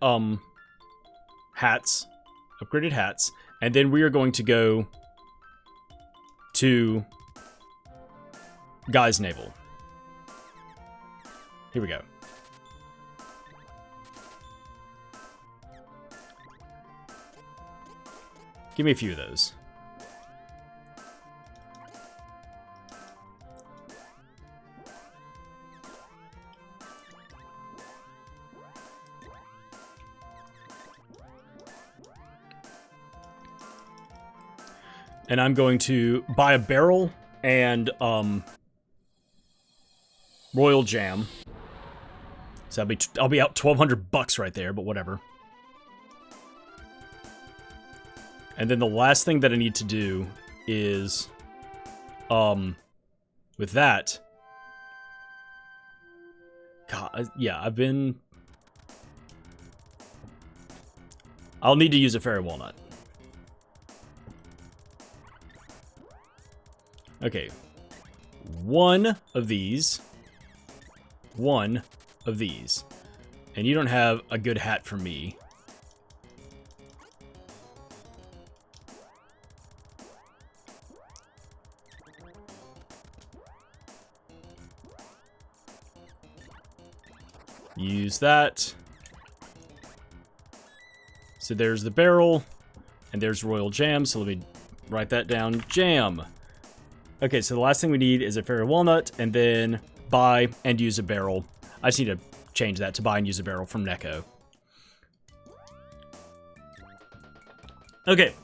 hats. Upgraded hats. And then we are going to go to Guy's Navel. Here we go. Give me a few of those. And I'm going to buy a barrel and royal jam. So I'll be out $1,200 right there, but whatever. And then the last thing that I need to do is with that. God, yeah, I'll need to use a fairy walnut. Okay, one of these, and you don't have a good hat for me. Use that. So there's the barrel, and there's royal jam, so let me write that down, jam. Okay, so the last thing we need is a fairy walnut, and then buy and use a barrel. I just need to change that to buy and use a barrel from Neko. Okay.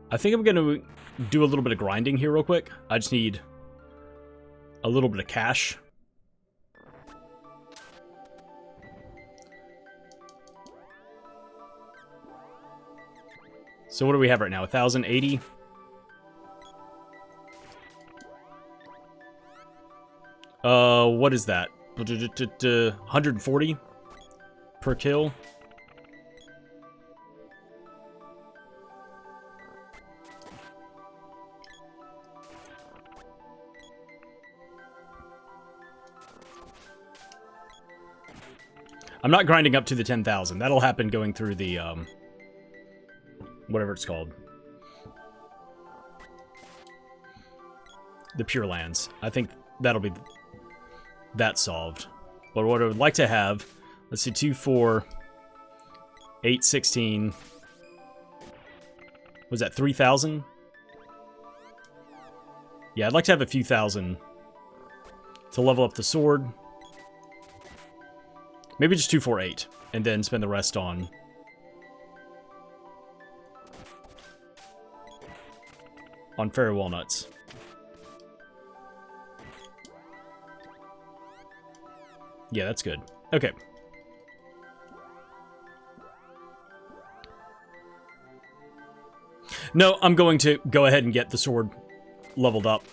I think I'm going to do a little bit of grinding here real quick. I just need a little bit of cash. So what do we have right now? 1,080? What is that? 140 per kill? I'm not grinding up to the 10,000. That'll happen going through the, whatever it's called. The Pure Lands. I think that'll be that solved. But what I would like to have, let's see, 2, 4, 8, 16. Was that 3,000? Yeah, I'd like to have a few thousand to level up the sword. Maybe just 2, 4, 8, and then spend the rest on fairy walnuts. Yeah, that's good. Okay. No, I'm going to go ahead and get the sword leveled up.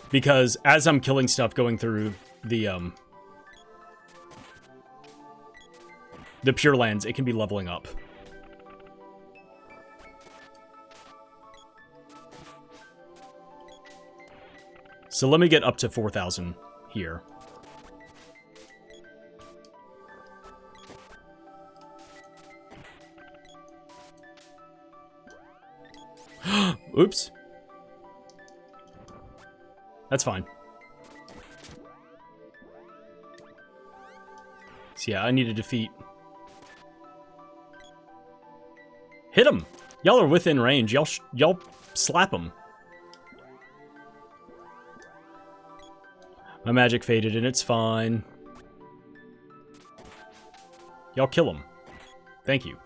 Because as I'm killing stuff going through the Pure Lands, it can be leveling up. So let me get up to 4,000 here. Oops. That's fine. So yeah, I need to defeat... Hit him! Y'all are within range. Y'all slap him. My magic faded and it's fine. Y'all kill him. Thank you.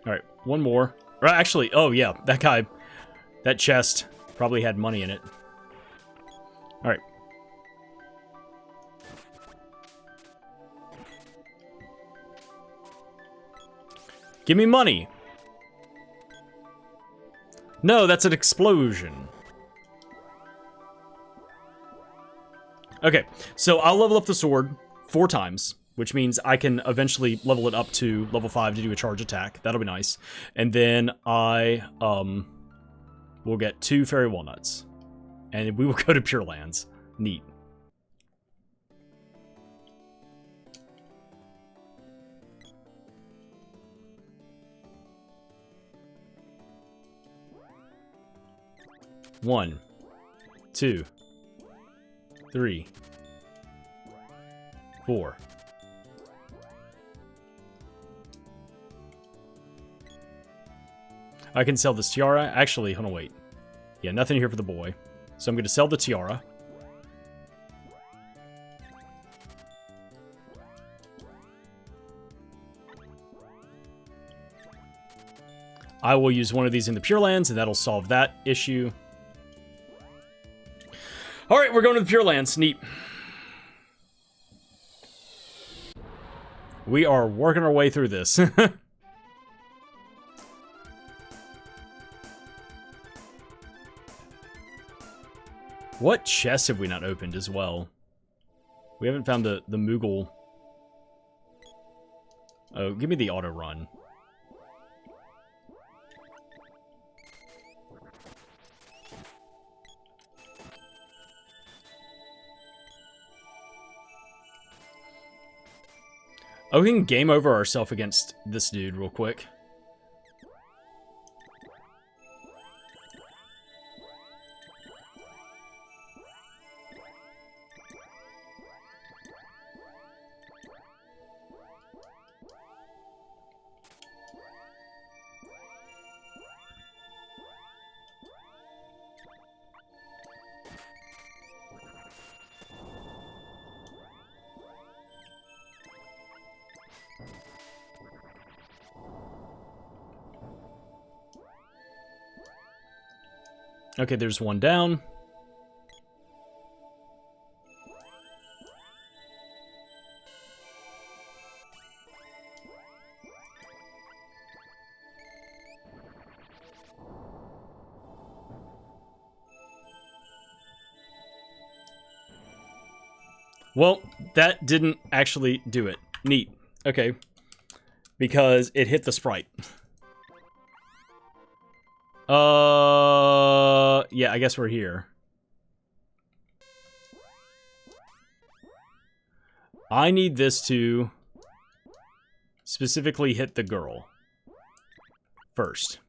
Alright, one more. Or actually, oh yeah, that guy, that chest probably had money in it. Alright. Give me money! No, that's an explosion. Okay, so I'll level up the sword 4 times, which means I can eventually level it up to level 5 to do a charge attack. That'll be nice. And then I will get 2 fairy walnuts. And we will go to Pure Lands. Neat. One, 2, 3, 4. I can sell this tiara. Actually, hold on, wait. Yeah, nothing here for the boy. So I'm going to sell the tiara. I will use one of these in the Pure Lands, and that'll solve that issue. Alright, we're going to the Pure Lands. Neat. We are working our way through this. What chests have we not opened as well? We haven't found the Moogle. Oh, give me the auto run. Oh, we can game over ourselves against this dude real quick. Okay, there's one down. Well, that didn't actually do it. Neat. Okay. Because it hit the sprite. Yeah, I guess we're here. I need this to specifically hit the girl first.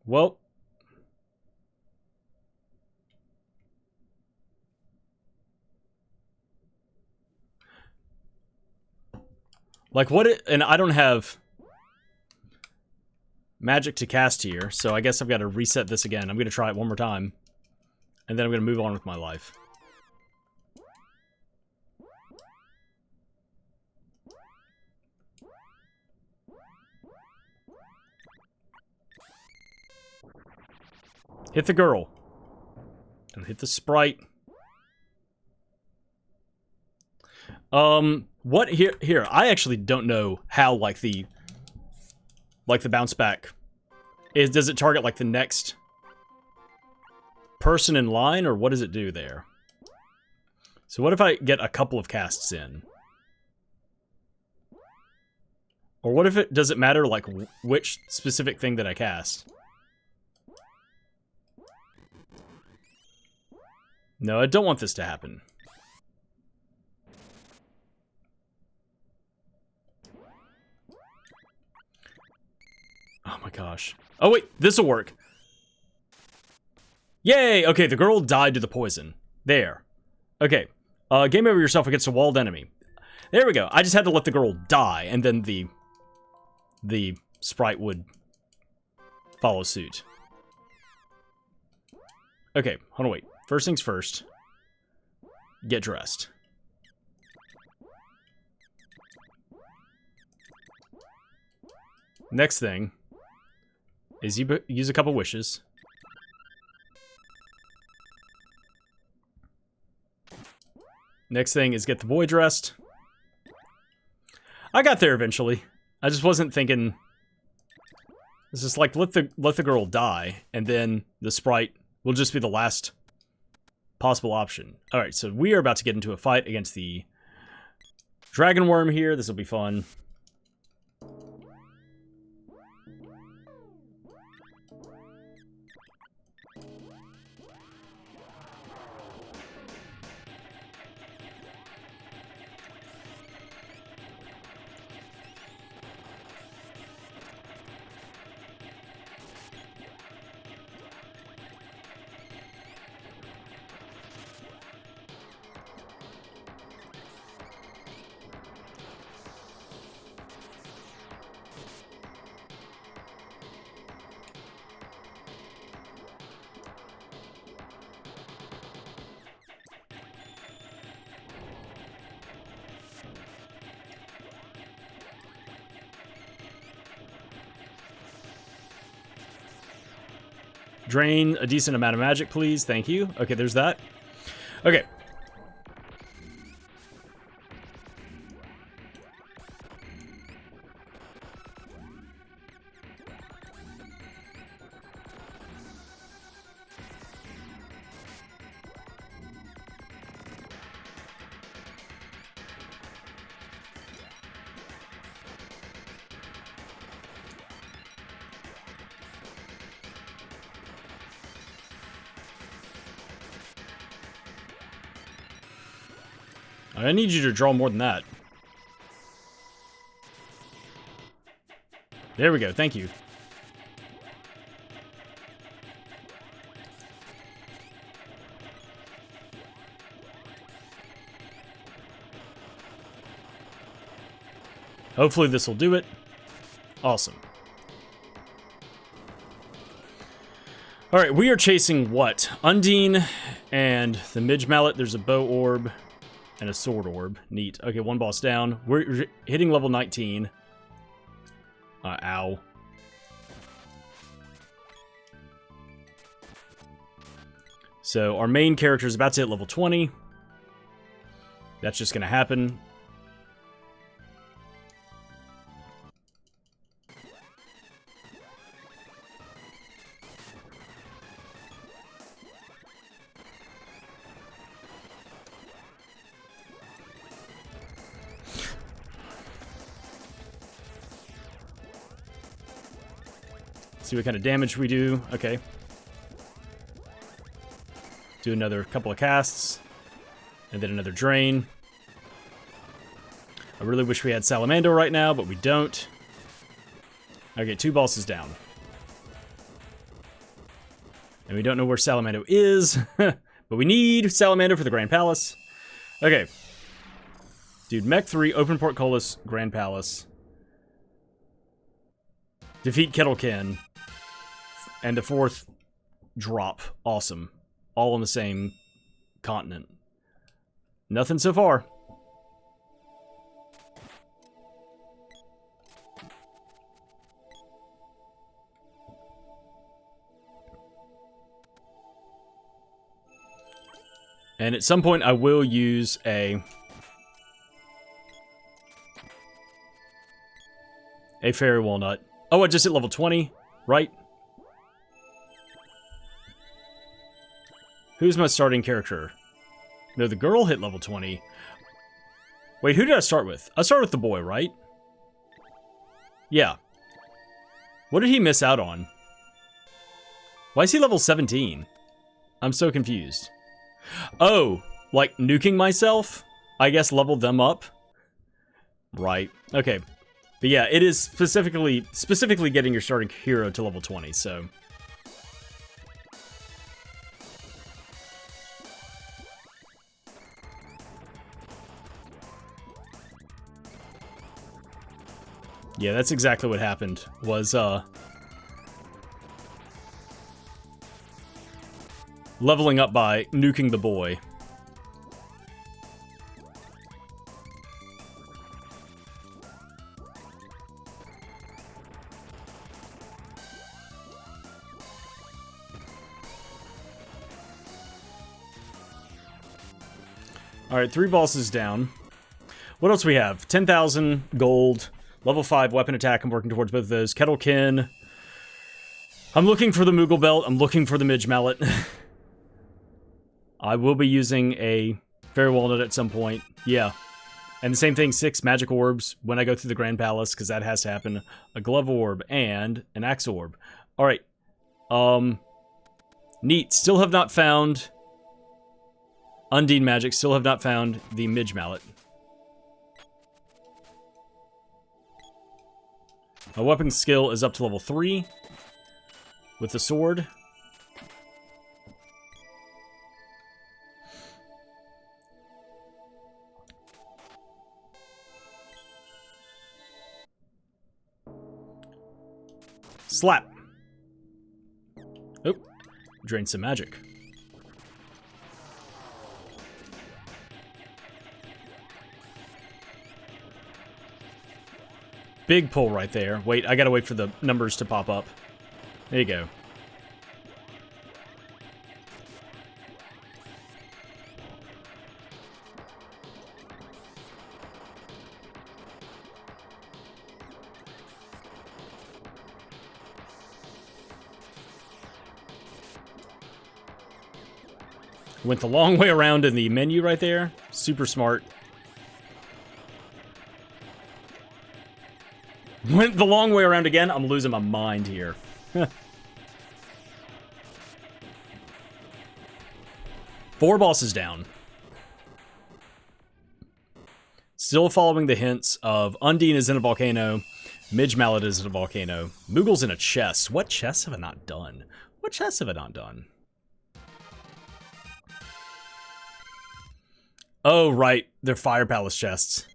Well. Like, what it, and I don't have magic to cast here, so I guess I've got to reset this again. I'm going to try it one more time, and then I'm going to move on with my life. Hit the girl. Don't hit the sprite. What here? I actually don't know how, like the bounce back is. Does it target, like, the next person in line, or what does it do there? So what if I get a couple of casts in? Or what if it, does it matter, like, which specific thing that I cast? No, I don't want this to happen. Oh my gosh. Oh wait, this'll work. Yay! Okay, the girl died to the poison. There. Okay. Game over yourself against a walled enemy. There we go. I just had to let the girl die, and then the sprite would follow suit. Okay, hold on, wait. First things first. Get dressed. Next thing is you use a couple wishes. Next thing is get the boy dressed. I got there eventually. I just wasn't thinking. It's just like let the girl die, and then the sprite will just be the last possible option. All right, so we are about to get into a fight against the dragon worm here. This will be fun. Drain a decent amount of magic, please. Thank you. Okay, there's that. Okay. I need you to draw more than that. There we go, thank you. Hopefully this will do it. Awesome. Alright, we are chasing what? Undine and the Midge Mallet. There's a bow orb. And a sword orb. Neat. Okay, one boss down. We're hitting level 19. Ow. So our main character is about to hit level 20. That's just going to happen. See what kind of damage we do. Okay. Do another couple of casts. And then another drain. I really wish we had Salamander right now, but we don't. Okay, 2 bosses down. And we don't know where Salamander is. But we need Salamander for the Grand Palace. Okay. Dude, Mech 3, open portcullis, Grand Palace. Defeat Kettlekin. And the 4th drop. Awesome. All on the same continent. Nothing so far. And at some point I will use a fairy walnut. Oh, I just hit level 20, right? Who's my starting character? No, the girl hit level 20. Wait, who did I start with? I started with the boy, right? Yeah. What did he miss out on? Why is he level 17? I'm so confused. Oh, like nuking myself? I guess level them up? Right. Okay. But yeah, it is specifically getting your starting hero to level 20, so... Yeah, that's exactly what happened, was, leveling up by nuking the boy. Alright, 3 bosses down. What else we have? 10,000 gold. Level 5 weapon attack. I'm working towards both of those. Kettlekin. I'm looking for the Moogle Belt. I'm looking for the Midge Mallet. I will be using a Fairy Walnut at some point. Yeah. And the same thing, 6 magic orbs when I go through the Grand Palace, because that has to happen. A glove orb and an axe orb. Alright. Neat. Still have not found Undine magic. Still have not found the Midge Mallet. My weapon skill is up to level 3 with the sword. Slap. Oh, drain some magic. Big pull right there. Wait, I gotta wait for the numbers to pop up. There you go. Went the long way around in the menu right there. Super smart. Went the long way around again. I'm losing my mind here. 4 bosses down. Still following the hints of Undine is in a volcano. Midge Mallet is in a volcano. Moogle's in a chest. What chests have I not done? What chests have I not done? Oh, right. They're Fire Palace chests.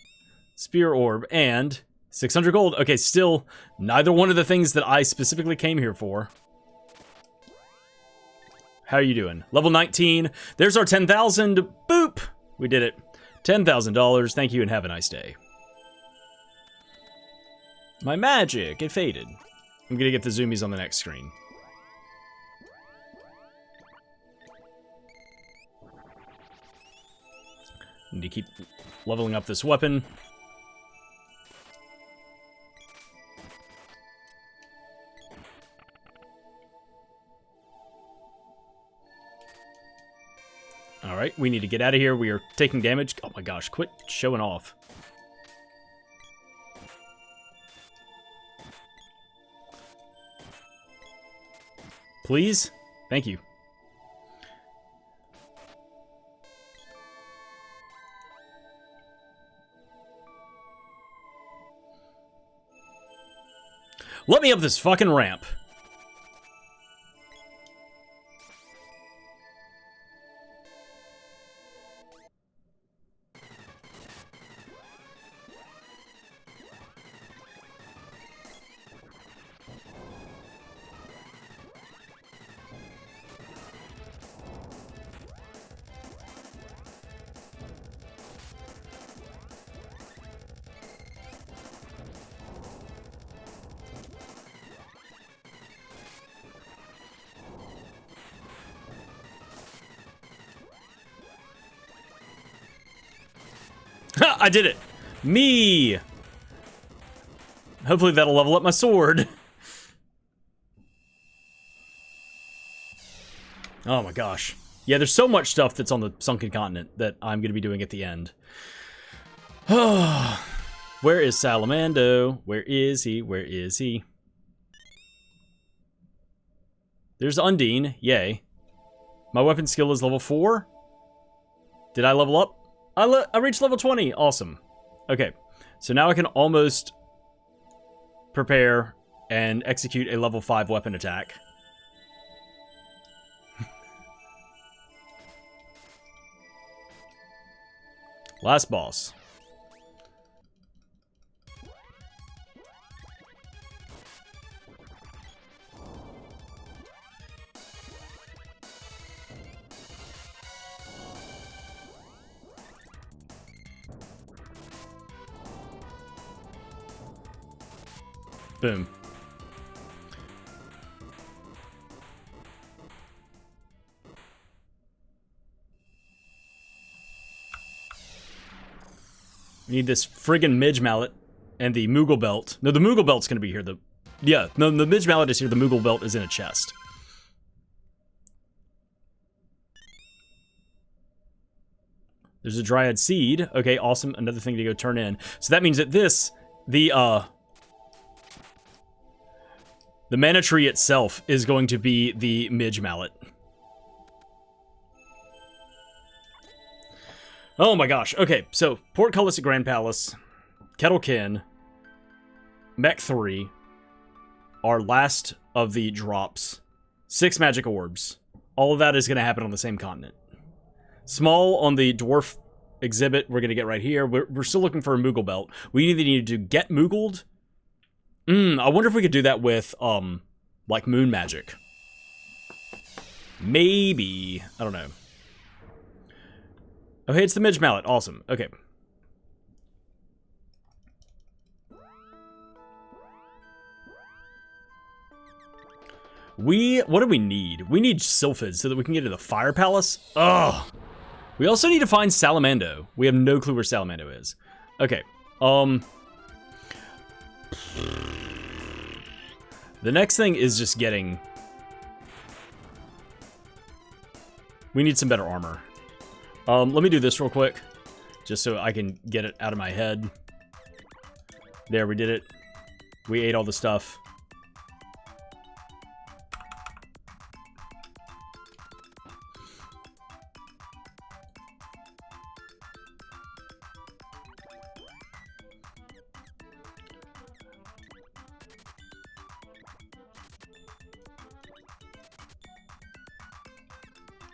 Spear Orb and 600 gold. Okay, still neither one of the things that I specifically came here for. How are you doing? Level 19. There's our 10,000. Boop! We did it. $10,000. Thank you and have a nice day. My magic. It faded. I'm going to get the zoomies on the next screen. Need to keep leveling up this weapon. Alright, we need to get out of here. We are taking damage. Oh my gosh, quit showing off. Please? Thank you. Let me up this fucking ramp. Ha! I did it! Me! Hopefully that'll level up my sword. Oh my gosh. Yeah, there's so much stuff that's on the Sunken Continent that I'm going to be doing at the end. Where is Salamando? Where is he? Where is he? There's Undine. Yay. My weapon skill is level 4. Did I level up? I reached level 20. Awesome. Okay. So now I can almost prepare and execute a level 5 weapon attack. Last boss. Boom. Need this friggin' Midge Mallet and the Moogle Belt. No, the Moogle Belt's gonna be here. Yeah, no, the Midge Mallet is here. The Moogle Belt is in a chest. There's a Dryad Seed. Okay, awesome. Another thing to go turn in. So that means that the mana tree itself is going to be the Midge Mallet. Oh my gosh. Okay, so Portcullis at Grand Palace, Kettlekin, Mech 3, our last of the drops, 6 magic orbs. All of that is going to happen on the same continent. Small on the dwarf exhibit, we're going to get right here. We're still looking for a Moogle Belt. We either need to get Moogled. I wonder if we could do that with, like, moon magic. Maybe. I don't know. Oh, hey, it's the Midge Mallet. Awesome. Okay. What do we need? We need Sylphid so that we can get to the Fire Palace. Ugh. We also need to find Salamando. We have no clue where Salamando is. Okay. The next thing is just getting... We need some better armor. Let me do this real quick, just so I can get it out of my head. There, we did it. We ate all the stuff.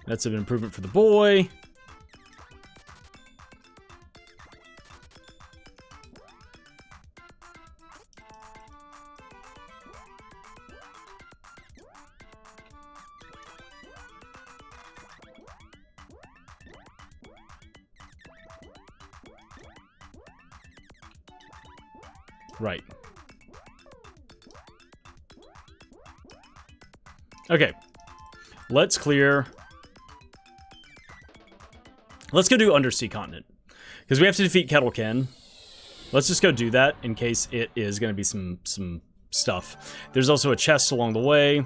That's an improvement for the boy. Right. Okay. Let's clear... Let's go do Undersea Continent. Because we have to defeat Kettlekin. Let's just go do that in case it is going to be some stuff. There's also a chest along the way.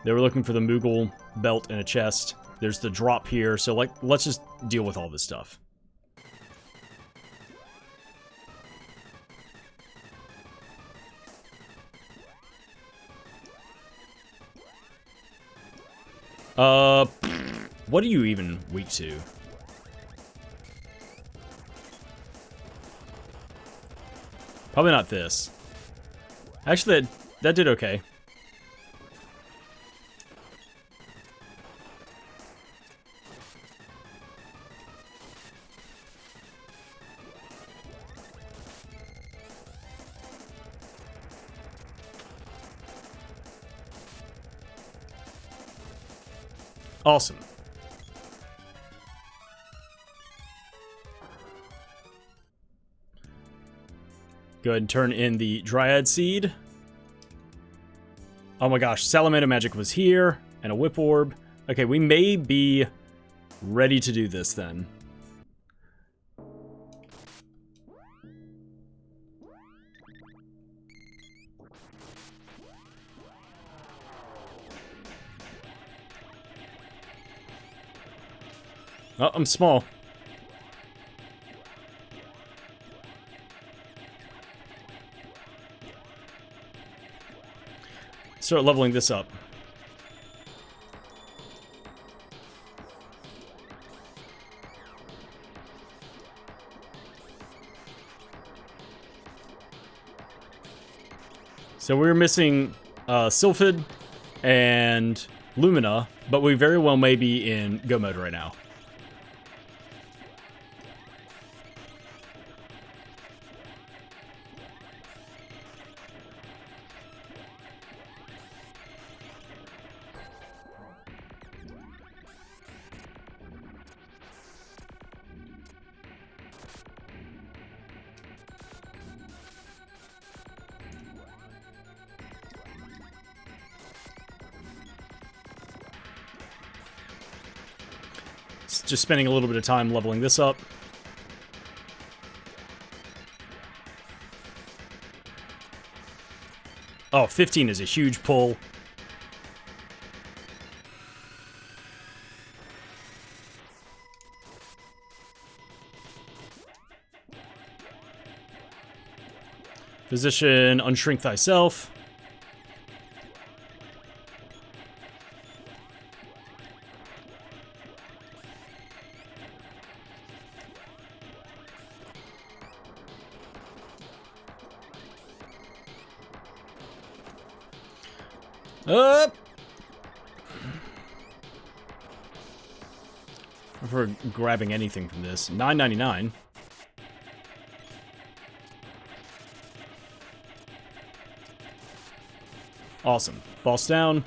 They were looking for the Moogle Belt in a chest. There's the drop here. So, like, let's just deal with all this stuff. What are you even weak to? Probably not this. Actually, that did okay. Awesome. Go ahead and turn in the Dryad Seed. Oh my gosh, Salamander Magic was here, and a Whip Orb. Okay, we may be ready to do this then. Oh, I'm small. Start leveling this up. So we're missing Sylphid and Lumina, but we very well may be in go mode right now. just spending a little bit of time leveling this up. Oh, 15 is a huge pull. Position, unshrink thyself. Up! If we're grabbing anything from this. $9.99. Awesome. Boss down.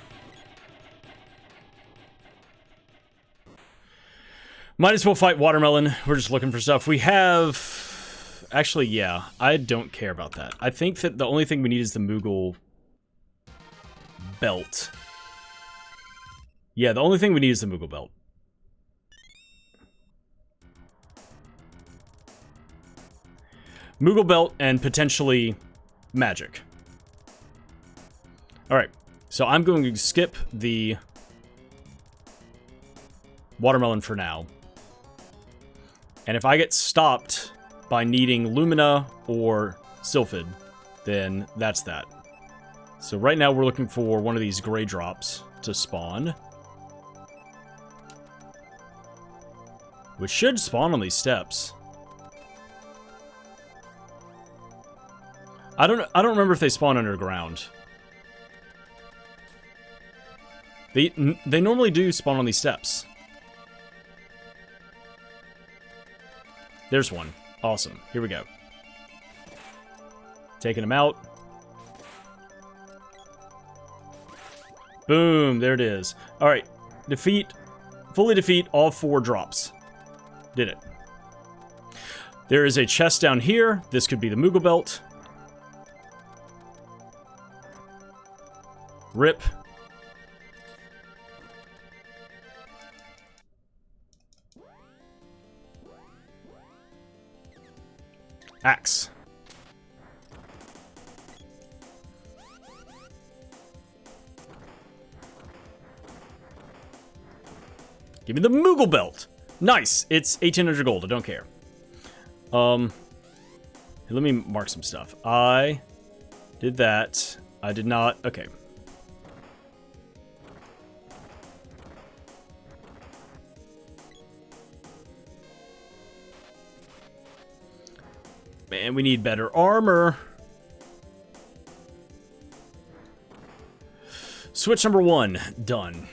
Might as well fight Watermelon. We're just looking for stuff. We have... Actually, yeah. I don't care about that. I think that the only thing we need is the Moogle belt. Yeah, the only thing we need is the Moogle belt. Moogle belt and potentially magic. Alright, so I'm going to skip the Watermelon for now. And if I get stopped by needing Lumina or Sylphid, then that's that. So right now we're looking for one of these gray drops to spawn. Which should spawn on these steps. I don't remember if they spawn underground. They normally do spawn on these steps. There's one. Awesome. Here we go. Taking him out. Boom. There it is. Alright. Fully defeat all 4 drops. Did it. There is a chest down here. This could be the Moogle belt. Rip. Axe. Give me the Moogle belt. Nice. It's 1,800 gold. I don't care. Let me mark some stuff. I did that. I did not. Okay. Man, we need better armor. Switch number 1. Done.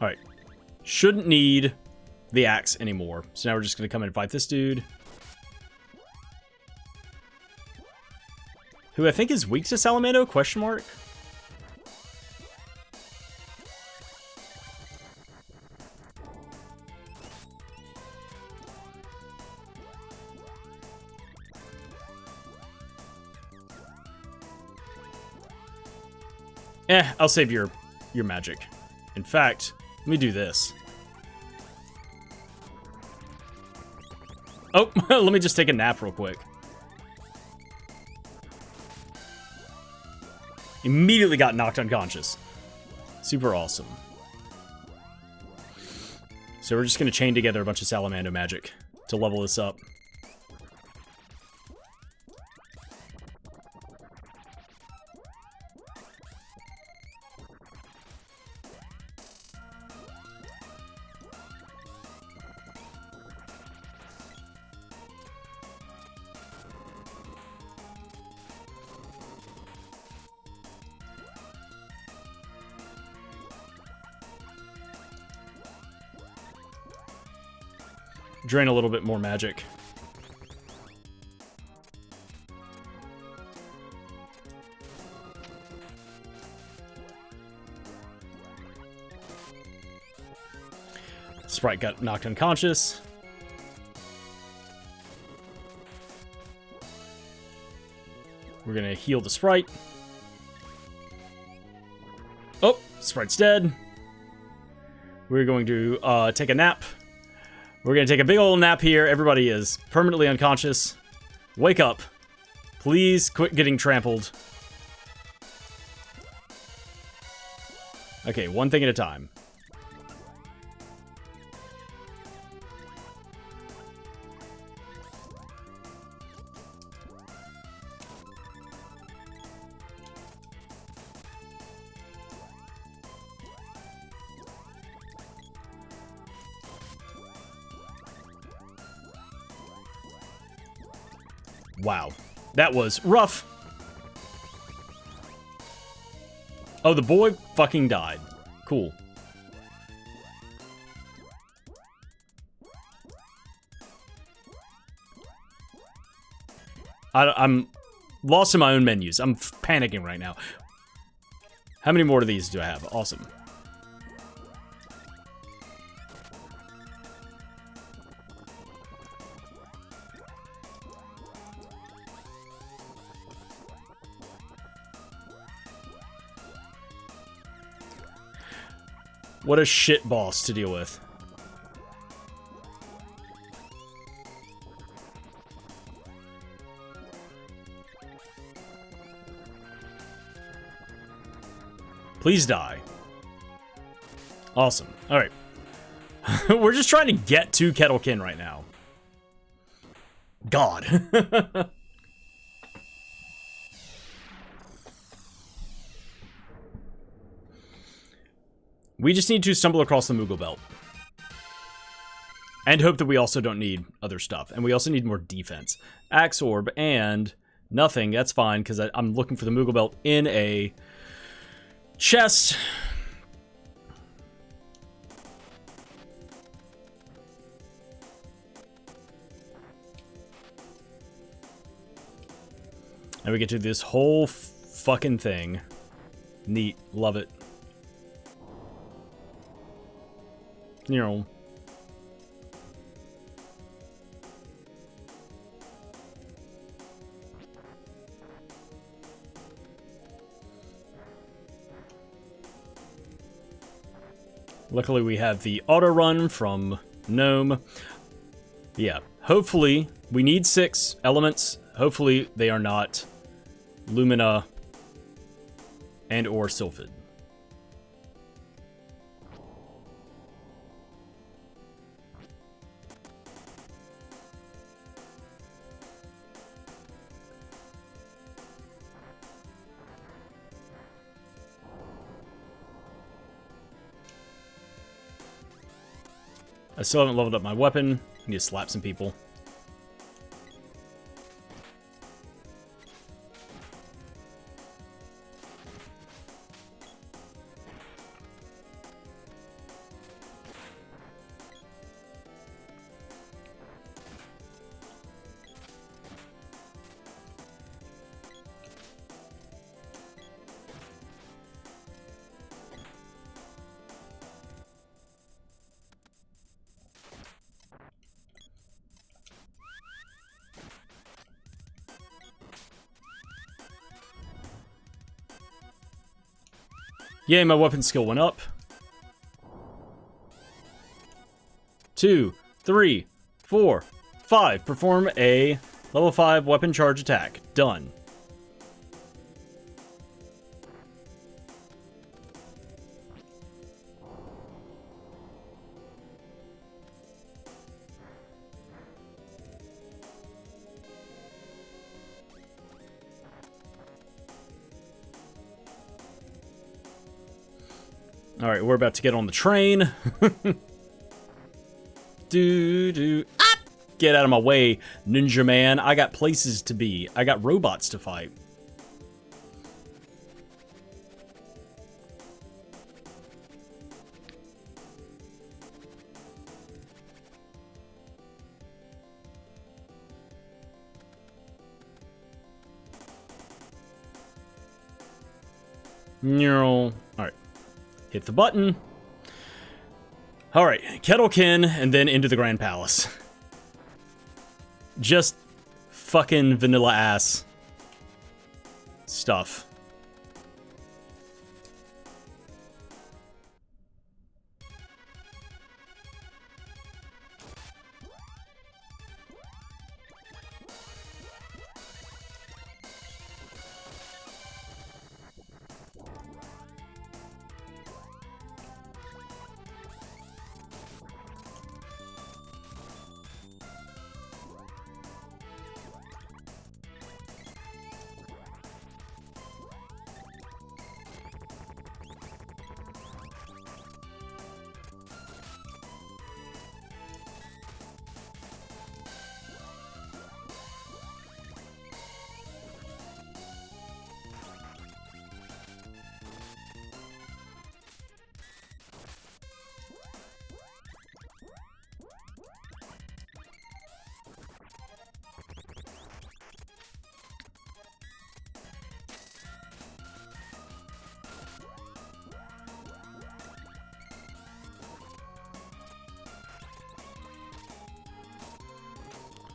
Alright. Shouldn't need the axe anymore. So now we're just going to come in and fight this dude. Who I think is weak to Salamando? Question mark? I'll save your magic. In fact, let me do this. Oh, let me just take a nap real quick. Immediately got knocked unconscious. Super awesome. So we're just going to chain together a bunch of Salamando magic to level this up. Drain a little bit more magic. Sprite got knocked unconscious. We're gonna heal the Sprite. Oh, Sprite's dead. We're going to take a nap. We're gonna take a big old nap here. Everybody is permanently unconscious. Wake up. Please quit getting trampled. Okay, one thing at a time. Wow, that was rough. Oh, the boy fucking died. Cool. I'm lost in my own menus. I'm panicking right now. How many more of these do I have? Awesome. What a shit boss to deal with. Please die. Awesome. Alright. We're just trying to get to Kettlekin right now. God. We just need to stumble across the Moogle Belt. And hope that we also don't need other stuff. And we also need more defense. Axe Orb and nothing. That's fine, because I'm looking for the Moogle Belt in a chest. And we get to this whole fucking thing. Neat. Love it. You know. Luckily we have the auto run from Gnome. Yeah, hopefully we need 6 elements. Hopefully they are not Lumina and or Sylphid. I still haven't leveled up my weapon. I need to slap some people. Yay, my weapon skill went up. 2, 3, 4, 5. Perform a level 5 weapon charge attack. Done. Alright, we're about to get on the train. Ah! Get out of my way, Ninja Man. I got places to be. I got robots to fight. Neural. Alright. Hit the button. Alright, Kettlekin, and then into the Grand Palace. Just fucking vanilla ass. stuff.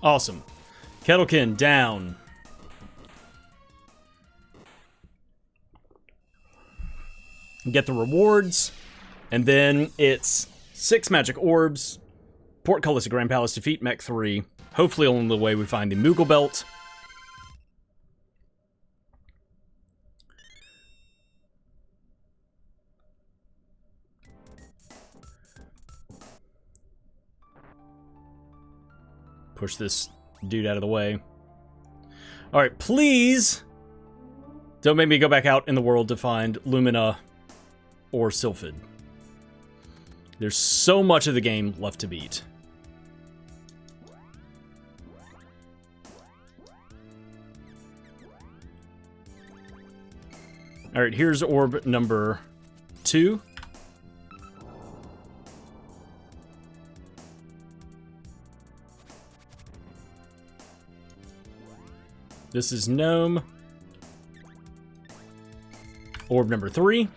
Awesome. Kettlekin down. Get the rewards. And then it's 6 magic orbs. Portcullis to Grand Palace, defeat Mech 3. Hopefully along the way we find the Moogle Belt. Push this dude out of the way. Alright, please don't make me go back out in the world to find Lumina or Sylphid. There's so much of the game left to beat. Alright, here's orb number 2. This is Gnome. Orb number 3.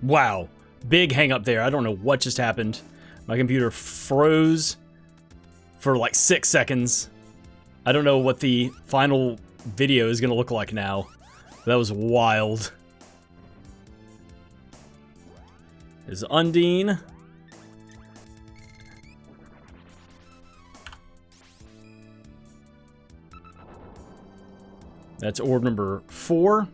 Wow. Big hang up there. I don't know what just happened. My computer froze for like 6 seconds. I don't know what the final video is going to look like now. That was wild. There's Undine. That's orb number 4.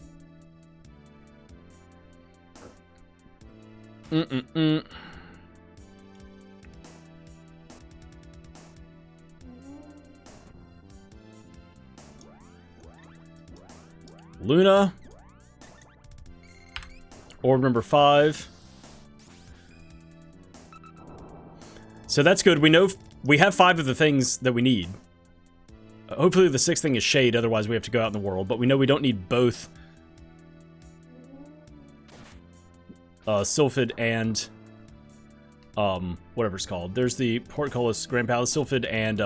Luna. Orb number 5. So that's good. We know we have 5 of the things that we need. Hopefully the 6th thing is Shade, otherwise we have to go out in the world. But we know we don't need both Sylphid and whatever it's called. There's the Portcullis Grand Palace, Sylphid, and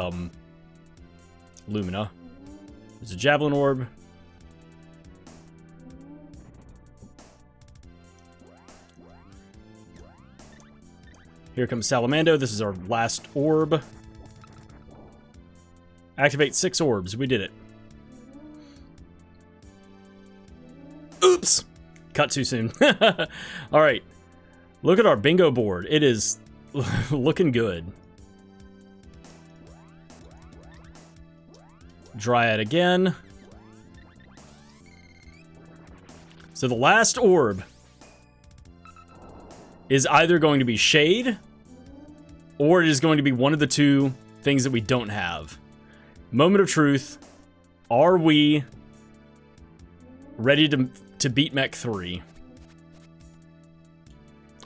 Lumina. There's a Javelin Orb. Here comes Salamando. This is our last orb. Activate 6 orbs. We did it. Oops! Cut too soon. Alright. Look at our bingo board. It is looking good. Dryad again. So the last orb is either going to be Shade, or it is going to be one of the 2 things that we don't have. Moment of truth. Are we ready to beat Mech 3?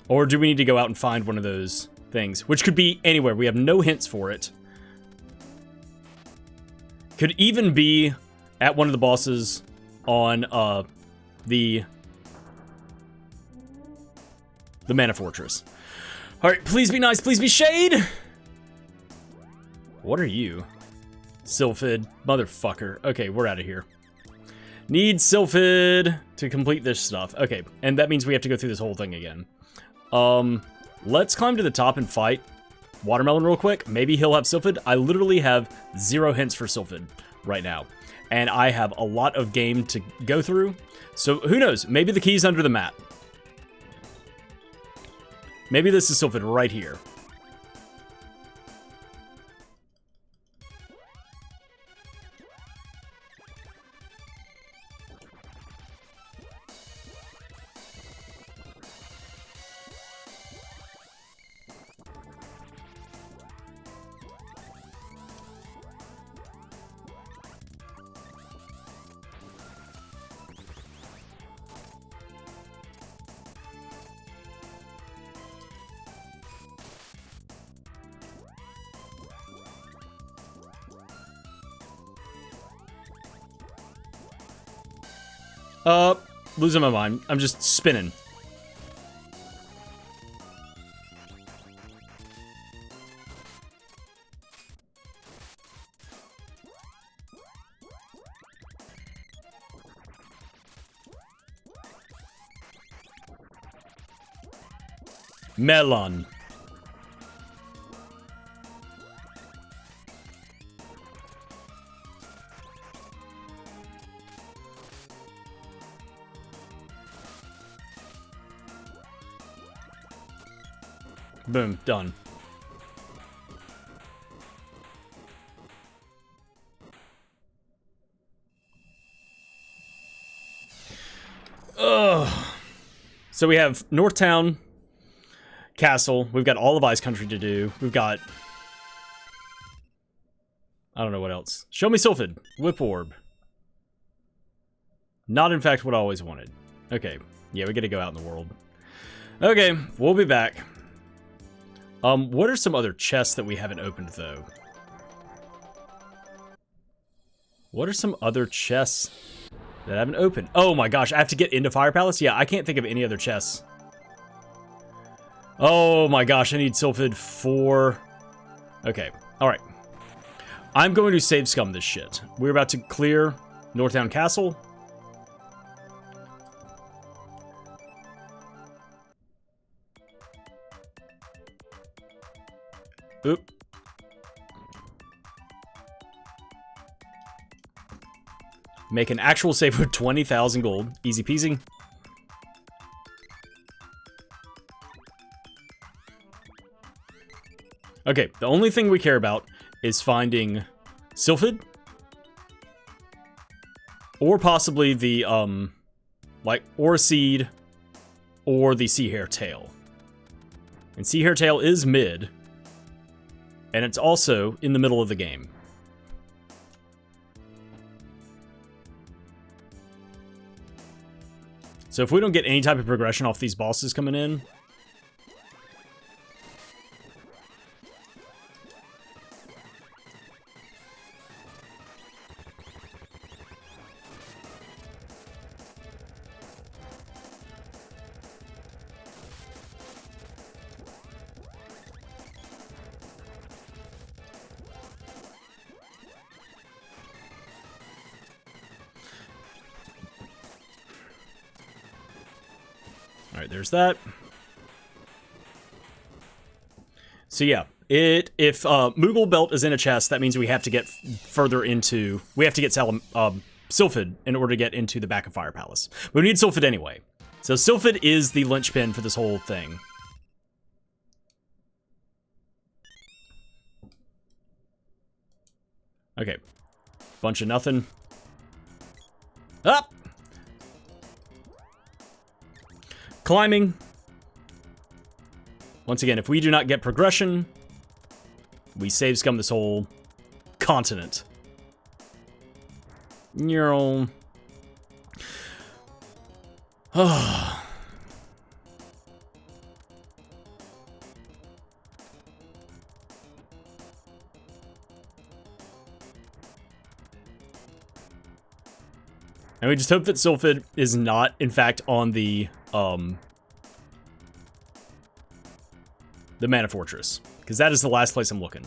Or do we need to go out and find one of those things? Which could be anywhere. We have no hints for it. Could even be at one of the bosses on the Mana Fortress. Alright, please be nice. Please be Shade. What are you? Sylphid. Motherfucker. Okay, we're out of here. Need Sylphid to complete this stuff. Okay, and that means we have to go through this whole thing again. Let's climb to the top and fight Watermelon real quick. Maybe he'll have Sylphid. I literally have 0 hints for Sylphid right now. And I have a lot of game to go through. So who knows? Maybe the key's under the mat. Maybe this is Sylphid right here. Losing my mind. I'm just spinning. Melon. Boom, done. Ugh. So we have Northtown Castle. We've got all of Ice Country to do. We've got... I don't know what else. Show me Sylphid. Whip Orb. Not, in fact, what I always wanted. Okay. Yeah, we gotta go out in the world. Okay, we'll be back. What are some other chests that we haven't opened, though? What are some other chests that I haven't opened? Oh my gosh, I have to get into Fire Palace? Yeah, I can't think of any other chests. Oh my gosh, I need Sylphid for... Okay, alright. I'm going to save scum this shit. We're about to clear Northtown Castle. Oop. Make an actual save with 20,000 gold. Easy peasy. Okay, the only thing we care about is finding Sylphid. Or possibly the, like, Ore Seed or the Sea Hare Tail. And Sea Hare Tail is mid. And it's also in the middle of the game. So if we don't get any type of progression off these bosses coming in... Alright, there's that. So yeah, if Moogle Belt is in a chest, that means we have to get further into... We have to get Sylphid in order to get into the back of Fire Palace. But we need Sylphid anyway. So Sylphid is the linchpin for this whole thing. Okay. Bunch of nothing. Up! Climbing. Once again, if we do not get progression, we save scum this whole continent. Neural. And we just hope that Sylphid is not, in fact, on the Mana Fortress, because that is the last place I'm looking.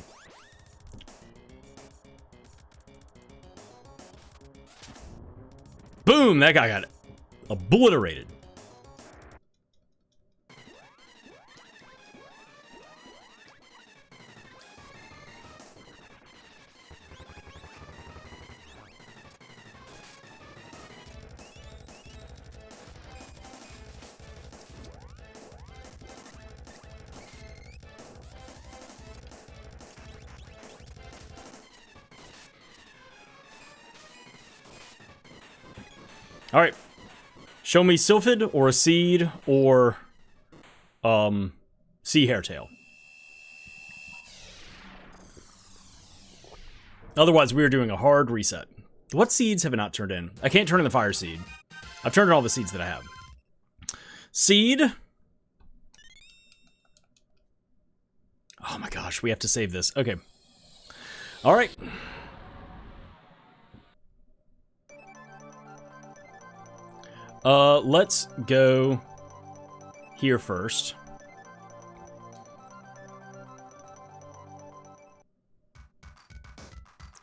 Boom! Boom! That guy got obliterated. All right, show me Sylphid or a Seed or Sea Hairtail. Otherwise, we are doing a hard reset. What seeds have I not turned in? I can't turn in the Fire Seed. I've turned in all the seeds that I have. Seed. Oh my gosh, we have to save this. Okay. All right. Let's go here first.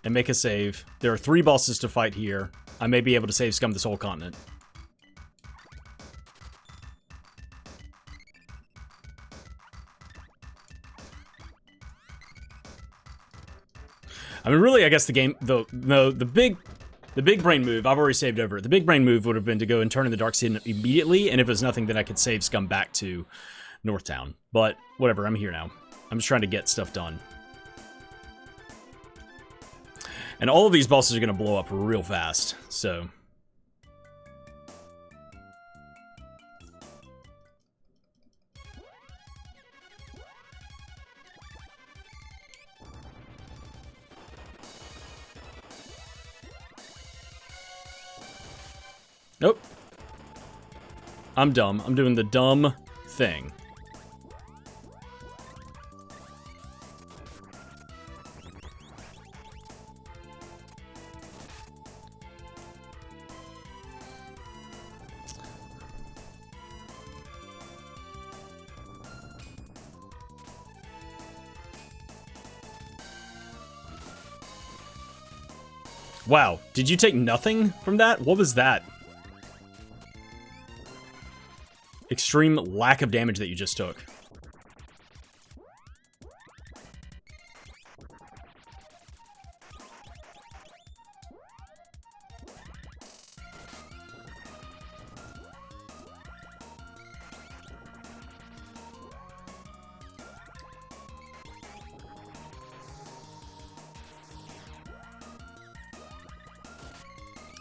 And make a save. There are 3 bosses to fight here. I may be able to save scum this whole continent. I mean, really, I guess the game, the big brain move, I've already saved over it. The big brain move would have been to go and turn in the Dark Seed immediately, and if it was nothing, then I could save scum back to Northtown. But whatever, I'm here now. I'm just trying to get stuff done. And all of these bosses are going to blow up real fast, so... Nope. I'm dumb. I'm doing the dumb thing. Wow, did you take nothing from that? What was that? Extreme lack of damage that you just took.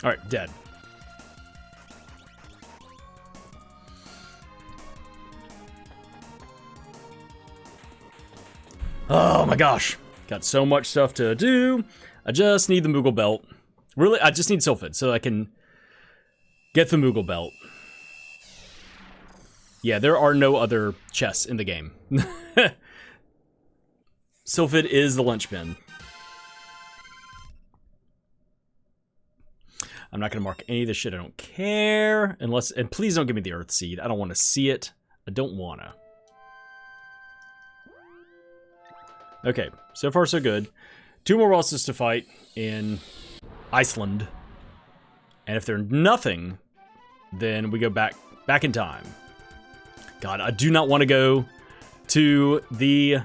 All right, dead. Oh my gosh. Got so much stuff to do. I just need the Moogle Belt. Really, I just need Sylphid so I can get the Moogle Belt. Yeah, there are no other chests in the game. Sylphid is the linchpin. I'm not going to mark any of this shit. I don't care. Unless, and please don't give me the Earth Seed. I don't want to see it. I don't want to. Okay, so far so good. 2 more bosses to fight in Iceland. And if they're nothing, then we go back in time. God, I do not want to go to the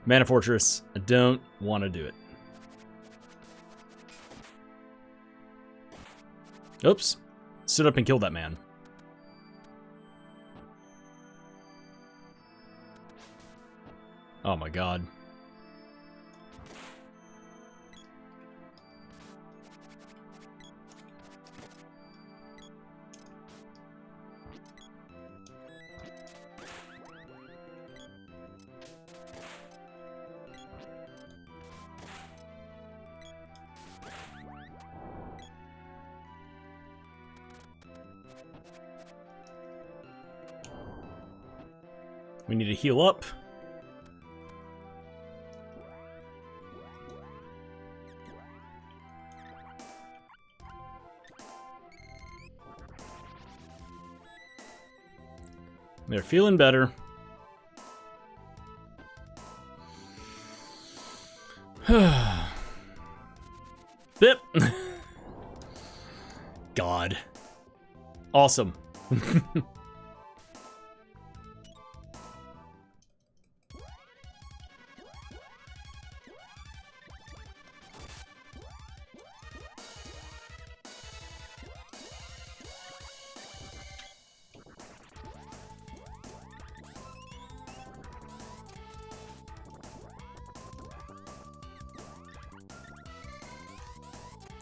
Mana Fortress. I don't want to do it. Oops. Stood up and killed that man. Oh my god. We need to heal up. They're feeling better. Bip. God. awesome.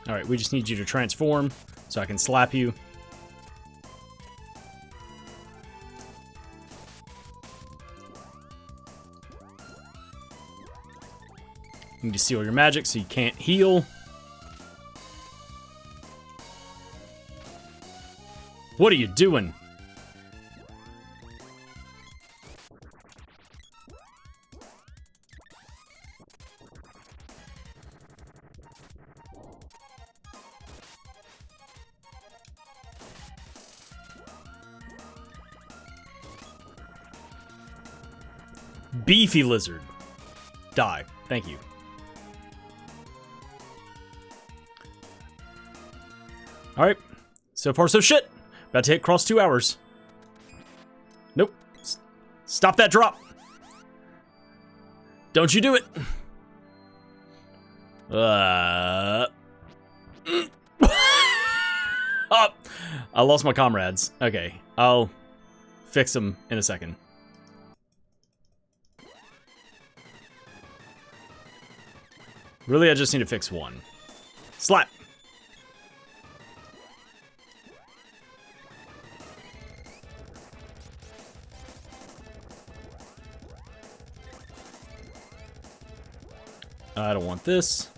Alright, we just need you to transform so I can slap you. You need to steal your magic so you can't heal. What are you doing? Beefy lizard. Die. Thank you. Alright. So far, so shit. About to hit cross 2 hours. Nope. Stop that drop. Don't you do it. Oh, I lost my comrades. Okay. I'll fix them in a second. Really, I just need to fix one. Slap! I don't want this.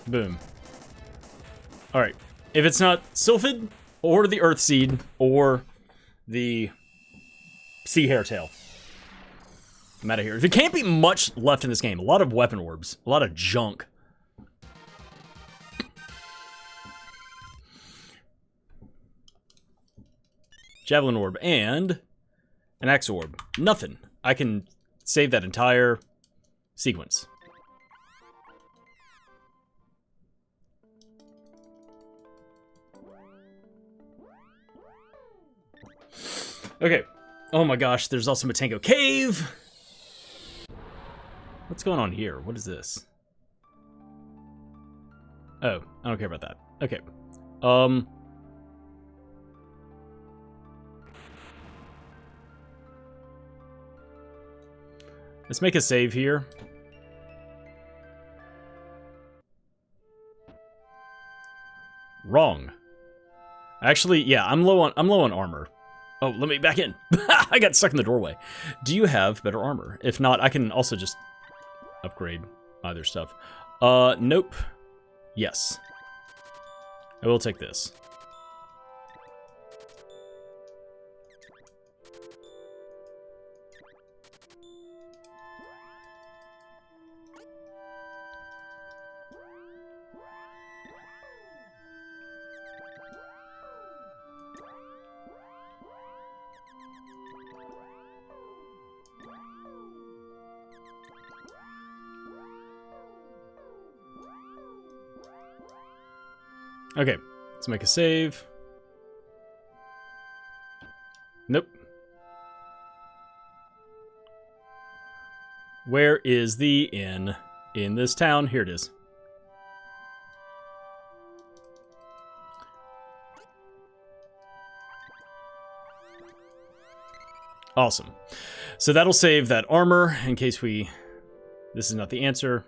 Boom. Alright. If it's not Sylphid, or the Earth Seed, or the Sea Hairtail, I'm out of here. There can't be much left in this game. A lot of weapon orbs. A lot of junk. Javelin orb and an axe orb. Nothing. I can save that entire sequence. Okay. Oh my gosh, there's also Matango Cave. What's going on here? What is this? Oh, I don't care about that. Okay. Let's make a save here. Wrong. Actually, yeah, I'm low on armor. Oh, let me back in. I got stuck in the doorway. Do you have better armor? If not, I can also just upgrade other stuff. Nope. Yes. I will take this. Okay, let's make a save. Nope. Where is the inn in this town? Here it is. Awesome. So that'll save that armor in case we... This is not the answer.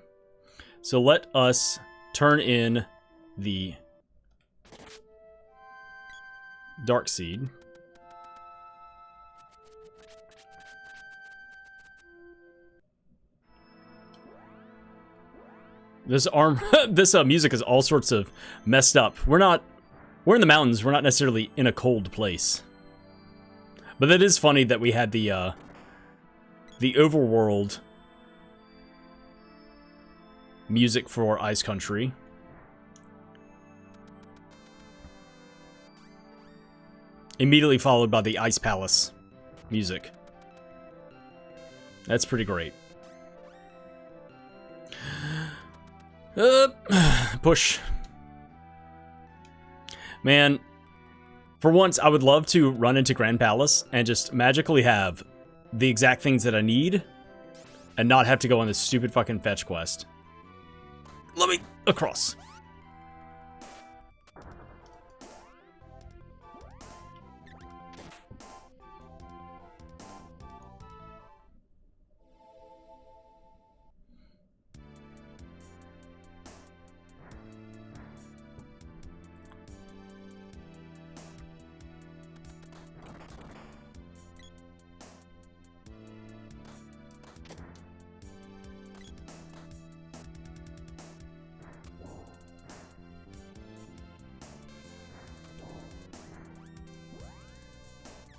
So let us turn in the Dark Seed. This music is all sorts of messed up. We're in the mountains. We're not necessarily in a cold place. But that is funny that we had the overworld music for Ice Country. Immediately followed by the Ice Palace music. That's pretty great. Push. Man, for once, I would love to run into Grand Palace and just magically have the exact things that I need and not have to go on this stupid fucking fetch quest. Let me across.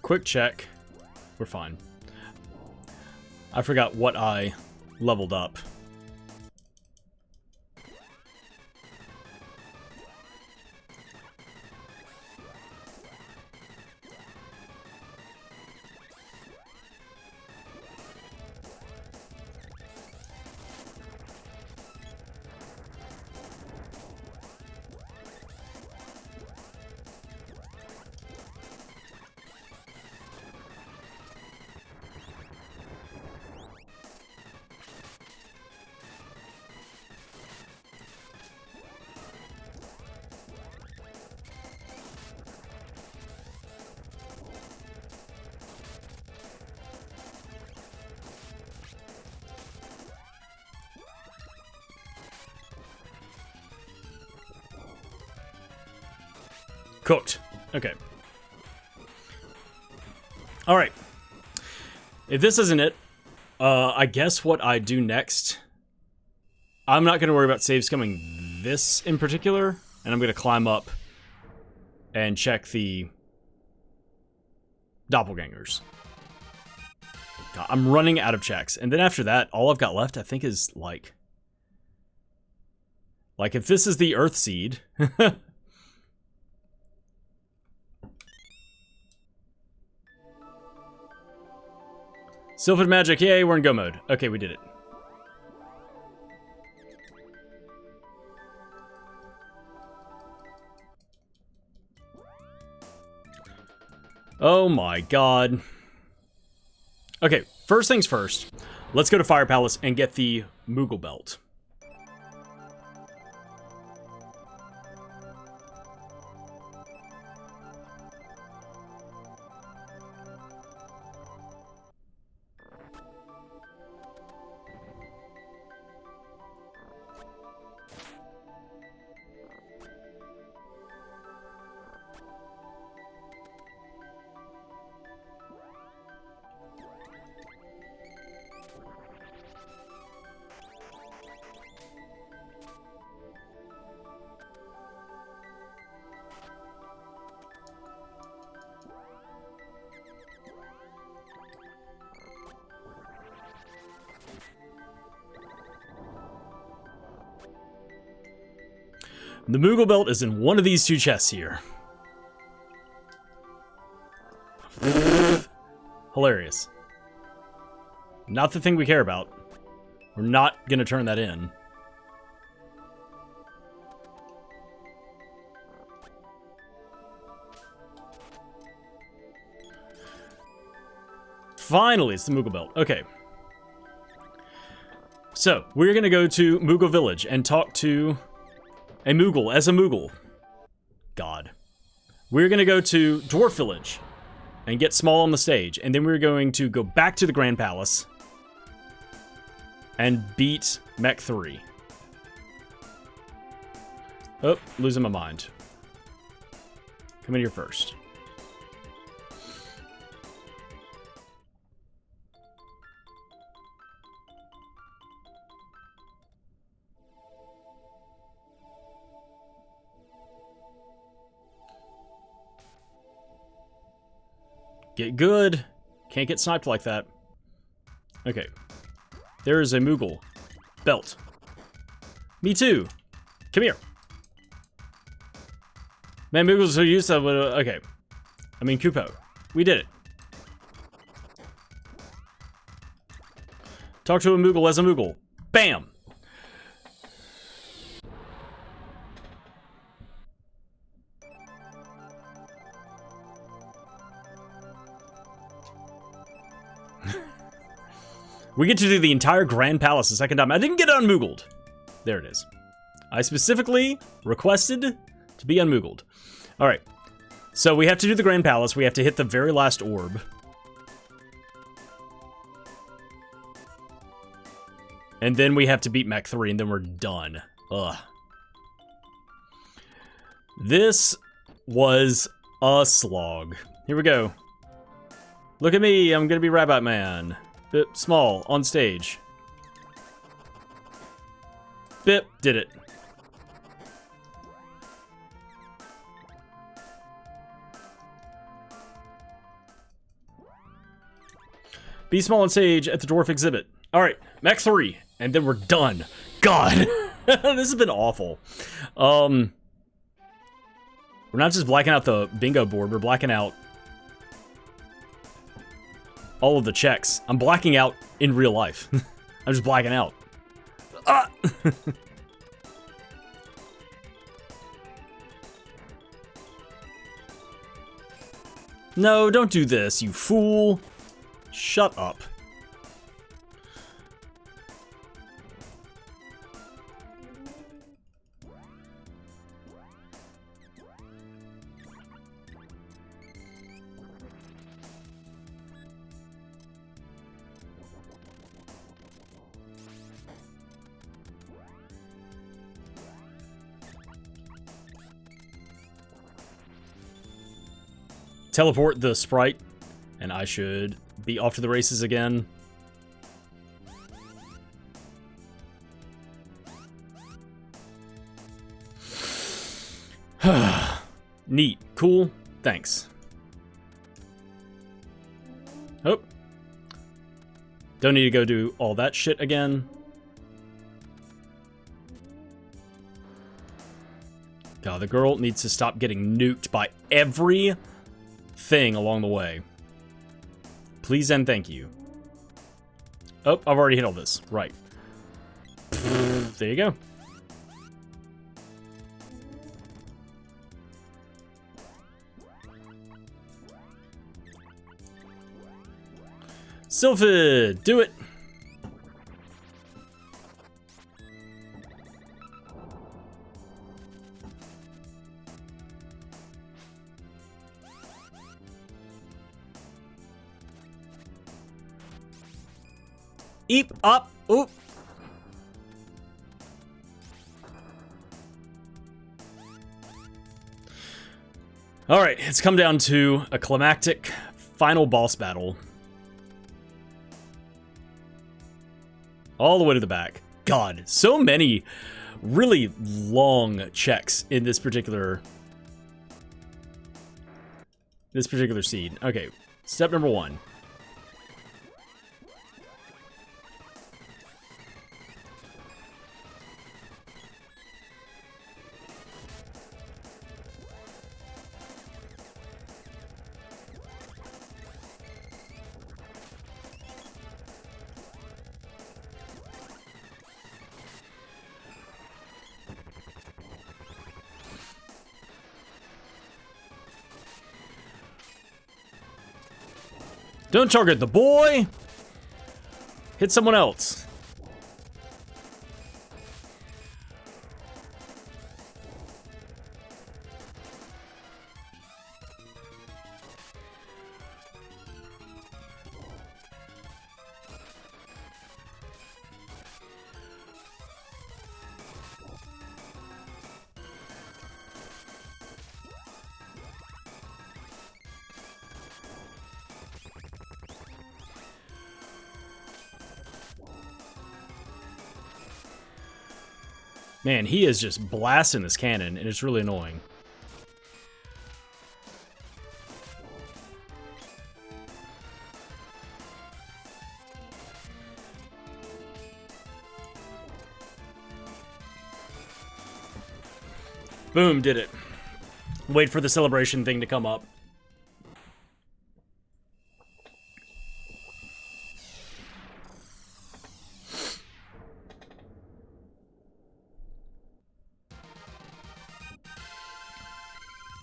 Quick check. We're fine. I forgot what I leveled up. Cooked. Okay. Alright. If this isn't it, I guess what I do next... I'm not going to worry about saves coming this in particular, and I'm going to climb up and check the doppelgangers. God, I'm running out of checks. And then after that, all I've got left, I think, is like if this is the Earth Seed... Sylphid magic, yay, we're in go mode. Okay, we did it. Oh my god. Okay, first things first. Let's go to Fire Palace and get the Moogle Belt. The Moogle Belt is in one of these two chests here. Hilarious. Not the thing we care about. We're not gonna turn that in. Finally, it's the Moogle Belt. Okay. So, we're gonna go to Moogle Village and talk to a Moogle as a Moogle. God. We're gonna go to Dwarf Village and get small on the stage, and then we're going to go back to the Grand Palace and beat Mech 3. Oh, losing my mind. Come in here first. Get good. Can't get sniped like that. Okay. There is a Moogle belt. Me too. Come here. Man, Moogles are used to... Okay. I mean, Kupo. We did it. Talk to a Moogle as a Moogle. Bam! We get to do the entire Grand Palace a second time. I didn't get unmoogled. There it is. I specifically requested to be unmoogled. All right. So we have to do the Grand Palace. We have to hit the very last orb. And then we have to beat Mech 3, and then we're done. Ugh. This was a slog. Here we go. Look at me. I'm going to be Rabbit Man. Bit small, on stage. Bip, did it. Be small on stage at the dwarf exhibit. All right, Mech 3, and then we're done. God, this has been awful. We're not just blacking out the bingo board, we're blacking out all of the checks. I'm blacking out in real life. I'm just blacking out. Ah! No, don't do this, you fool. Shut up. Teleport the Sprite, and I should be off to the races again. Neat. Cool. Thanks. Oh. Don't need to go do all that shit again. God, the girl needs to stop getting nuked by every thing along the way. Please and thank you. Oh, I've already hit all this. Right. There you go. Sylphid, do it. Eep up. Oop. All right, it's come down to a climactic final boss battle. All the way to the back. God, so many really long checks in this particular seed. Okay, step number 1. Don't target the boy! Hit someone else. Man, he is just blasting this cannon, and it's really annoying. Boom, did it. Wait for the celebration thing to come up.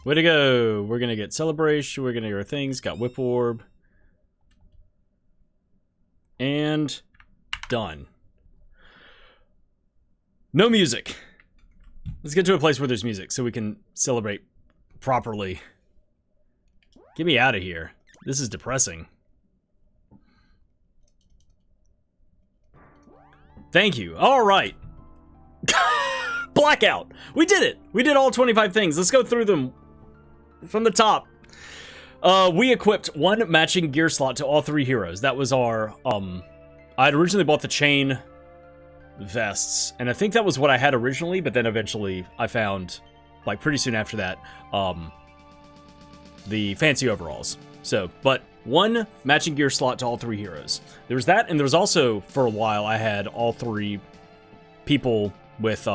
Way to go. We're going to get Celebration. We're going to get our things. Got Whip Orb. And done. No music. Let's get to a place where there's music so we can celebrate properly. Get me out of here. This is depressing. Thank you. All right. Blackout. We did it. We did all 25 things. Let's go through them from the top. We equipped one matching gear slot to all 3 heroes. That was our, I'd originally bought the chain vests, and I think that was what I had originally, but then eventually I found, like pretty soon after that, the fancy overalls. So, but one matching gear slot to all 3 heroes. There was that, and there was also, for a while, I had all 3 people with,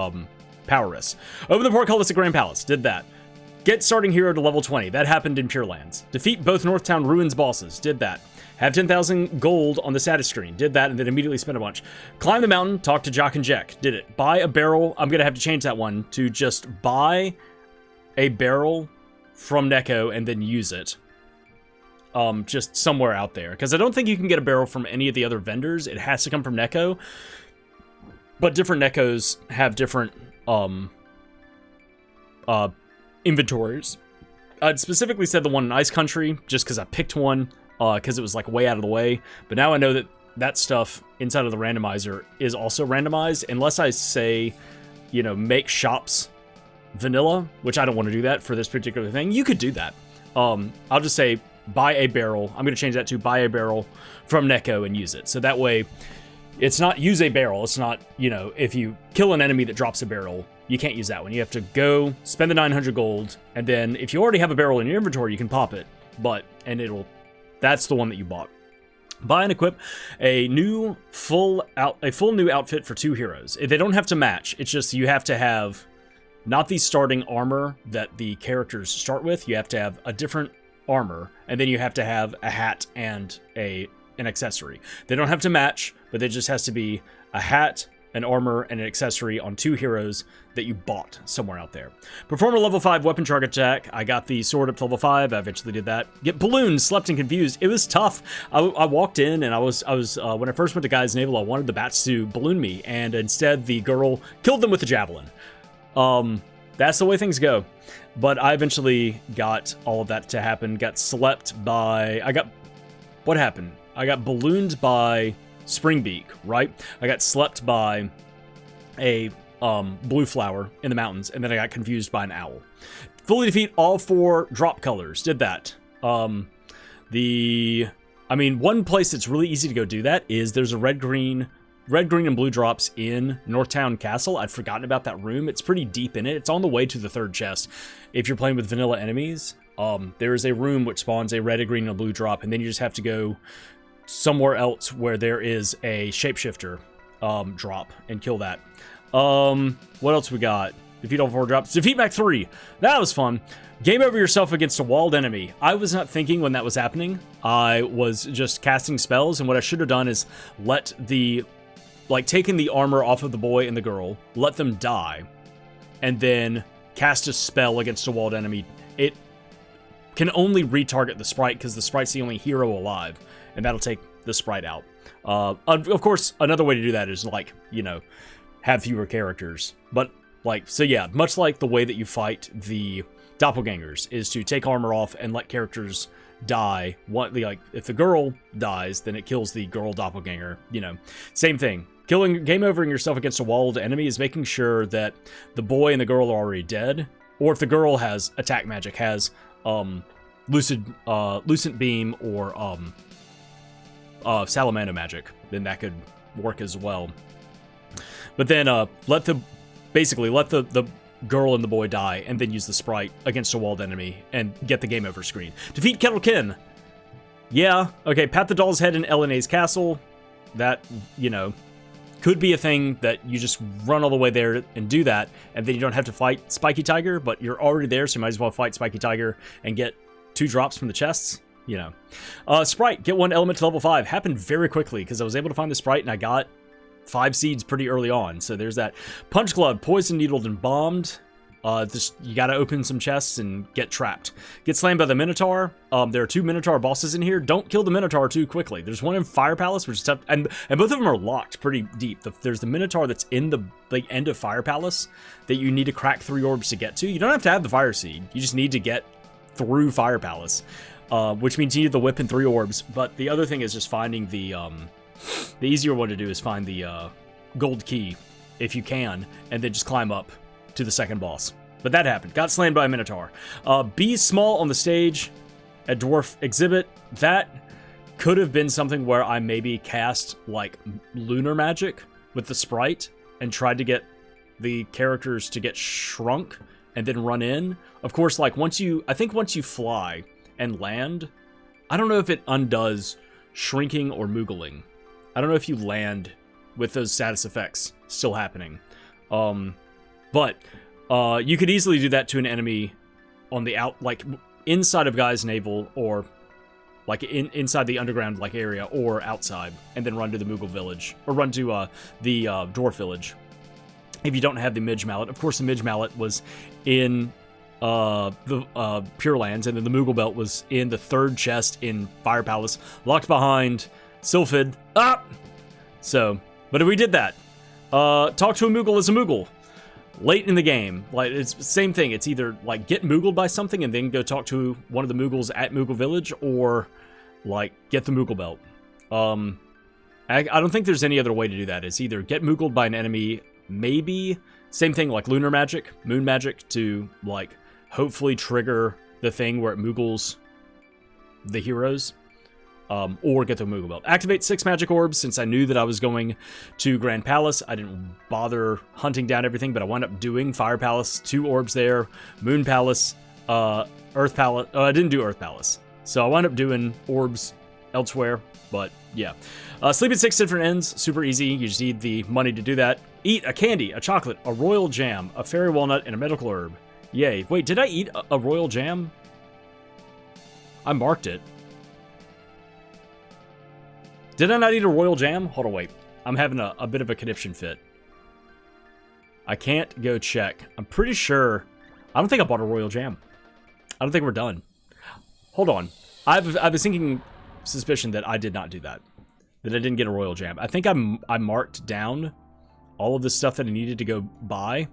power risks. Open the portcullis at Grand Palace. Did that. Get starting hero to level 20. That happened in Pure Lands. Defeat both Northtown Ruins bosses. Did that. Have 10,000 gold on the status screen. Did that, and then immediately spent a bunch. Climb the mountain. Talk to Jock and Jack. Did it. Buy a barrel. I'm going to have to change that one to just buy a barrel from Neko and then use it. Just somewhere out there. Because I don't think you can get a barrel from any of the other vendors. It has to come from Neko. But different Nekos have different inventories. I'd specifically said the one in Ice Country, just because I picked one, because it was like way out of the way. But now I know that that stuff inside of the randomizer is also randomized, unless I say, you know, make shops vanilla, which I don't want to do that for this particular thing. You could do that. I'll just say buy a barrel. I'm going to change that to buy a barrel from Neko and use it. So that way, it's not use a barrel. It's not, you know, if you kill an enemy that drops a barrel, you can't use that one. You have to go spend the 900 gold, and then if you already have a barrel in your inventory, you can pop it. That's the one that you bought. Buy and equip a full new outfit for 2 heroes. They don't have to match. It's just you have to have not the starting armor that the characters start with. You have to have a different armor, and then you have to have a hat and an accessory. They don't have to match, but there just has to be a hat, an armor, and an accessory on 2 heroes that you bought somewhere out there. Perform a level 5 weapon target attack. I got the sword up to level 5. I eventually did that. Get ballooned, slept and confused. It was tough. I walked in and I was when I first went to Guy's Navel, I wanted the bats to balloon me, and instead the girl killed them with a javelin. That's the way things go. But I eventually got all of that to happen. Got slept by... What happened? I got ballooned by Springbeak, right? I got slept by a blue flower in the mountains, and then I got confused by an owl. Fully defeat all 4 drop colors. Did that. One place that's really easy to go do that is there's a red, green, and blue drops in Northtown Castle. I'd forgotten about that room. It's pretty deep in it. It's on the way to the 3rd chest. If you're playing with vanilla enemies, there is a room which spawns a red, a green, and a blue drop, and then you just have to go somewhere else where there is a shapeshifter drop and kill that. What else we got? Defeat all 4 drops. Defeat back 3. That was fun. Game over yourself against a walled enemy. I was not thinking when that was happening. I was just casting spells, and what I should have done is taken the armor off of the boy and the girl, let them die, and then cast a spell against a walled enemy. It can only retarget the sprite because the sprite's the only hero alive, and that'll take the sprite out. Of course, another way to do that is, have fewer characters. But, so yeah, much like the way that you fight the doppelgangers is to take armor off and let characters die. If the girl dies, then it kills the girl doppelganger, Same thing. Game overing yourself against a walled enemy is making sure that the boy and the girl are already dead, or if the girl has attack magic, has lucent beam or salamando magic, then that could work as well. But then let the girl and the boy die, and then use the sprite against a walled enemy and get the game over screen. Defeat Kettlekin. Yeah, okay, pat the doll's head in LNA's castle. That, could be a thing that you just run all the way there and do that, and then you don't have to fight Spiky Tiger, but you're already there, so you might as well fight Spiky Tiger and get 2 drops from the chests, Sprite, get 1 element to level 5. Happened very quickly, because I was able to find the sprite, and I got 5 seeds pretty early on, so there's that. Punch Club, poisoned, needled, and bombed. You gotta open some chests and get trapped. Get slammed by the Minotaur. There are 2 Minotaur bosses in here. Don't kill the Minotaur too quickly. There's one in Fire Palace, which is tough, and both of them are locked pretty deep. There's the Minotaur that's in the end of Fire Palace that you need to crack 3 orbs to get to. You don't have to have the Fire Seed. You just need to get through Fire Palace, which means you need the whip and 3 orbs. But the other thing is just finding the easier one to do is find the gold key if you can, and then just climb up to the second boss. But that happened. Got slammed by a Minotaur. Be small on the stage at Dwarf Exhibit. That could have been something where I maybe cast like lunar magic with the sprite and tried to get the characters to get shrunk and then run in. Of course, like I think once you fly and land, I don't know if it undoes shrinking or moogling. I don't know if you land with those status effects still happening. But you could easily do that to an enemy on the like inside of Guy's Navel, or like inside the underground like area, or outside, and then run to the Moogle village, or run to the Dwarf village. If you don't have the Midge Mallet, of course the Midge Mallet was in the Pure Lands, and then the Moogle Belt was in the 3rd chest in Fire Palace, locked behind Sylphid. So, but we did that. Talk to a Moogle as a Moogle. Late in the game, like it's the same thing. It's either like get Moogled by something and then go talk to one of the Moogles at Moogle Village, or like get the Moogle Belt. I don't think there's any other way to do that. It's either get Moogled by an enemy, maybe same thing like lunar magic, moon magic, to like hopefully trigger the thing where it Moogles the heroes. Or get the Moogle Belt. Activate 6 magic orbs. Since I knew that I was going to Grand Palace, I didn't bother hunting down everything, but I wound up doing Fire Palace, 2 orbs there, Moon Palace, Earth Palace. I didn't do Earth Palace, so I wound up doing orbs elsewhere, but yeah. Sleep at 6 different ends, super easy. You just need the money to do that. Eat a candy, a chocolate, a royal jam, a fairy walnut, and a medical herb. Yay. Wait, did I eat a royal jam? I marked it. Did I not eat a royal jam? Hold on, wait. I'm having a bit of a conniption fit. I can't go check. I'm pretty sure. I don't think I bought a royal jam. I don't think we're done. Hold on. I have a sinking suspicion that I did not do that. That I didn't get a royal jam. I think I marked down all of the stuff that I needed to go buy,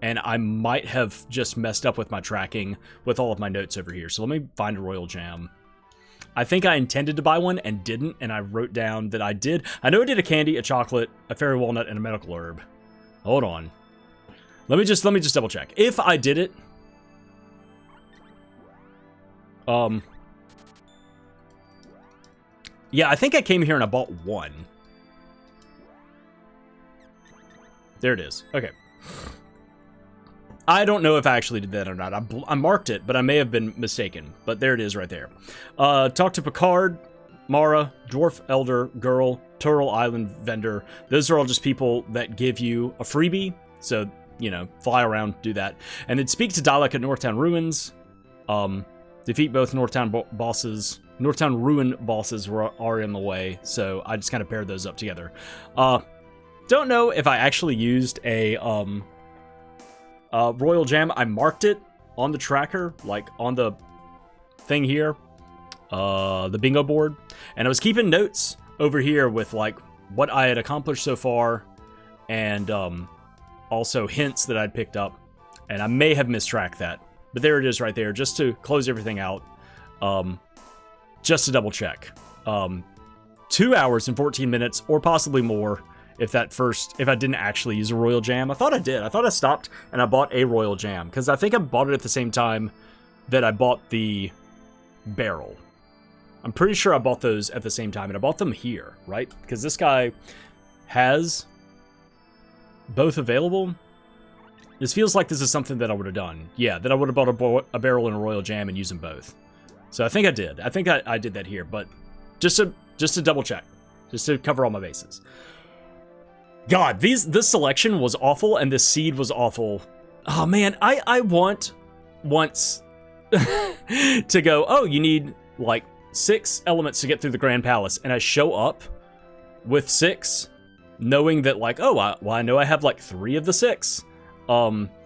and I might have just messed up with my tracking with all of my notes over here. So let me find a royal jam. I think I intended to buy one and didn't, and I wrote down that I did. I know I did a candy, a chocolate, a fairy walnut, and a medical herb. Hold on. Let me just double check. If I did it, yeah, I think I came here and I bought 1. There it is. Okay. I don't know if I actually did that or not. I marked it, but I may have been mistaken. But there it is right there. Talk to Picard, Mara, Dwarf Elder, Girl, Turtle Island Vendor. Those are all just people that give you a freebie. So, you know, fly around, do that. And then speak to Dalek at Northtown Ruins. Defeat both Northtown bosses. Northtown Ruin bosses are in the way. So I just kind of paired those up together. Don't know if I actually used a... royal jam. I marked it on the tracker, like on the thing here, the bingo board, and I was keeping notes over here with like what I had accomplished so far, and also hints that I'd picked up, and I may have mistracked that, but there it is right there, just to close everything out, just to double check. 2 hours and 14 minutes, or possibly more. If I didn't actually use a royal jam. I thought I did. I thought I stopped and I bought a royal jam, because I think I bought it at the same time that I bought the barrel. I'm pretty sure I bought those at the same time, and I bought them here, right? Because this guy has both available. This feels like this is something that I would have done. Yeah, that I would have bought a barrel and a royal jam and used them both. So I think I did. I think I did that here, but just to double check, just to cover all my bases. God, this selection was awful, and this seed was awful. Oh man, I want once to go, oh, you need like 6 elements to get through the Grand Palace, and I show up with 6, knowing that like, oh, I know I have like 3 of the 6.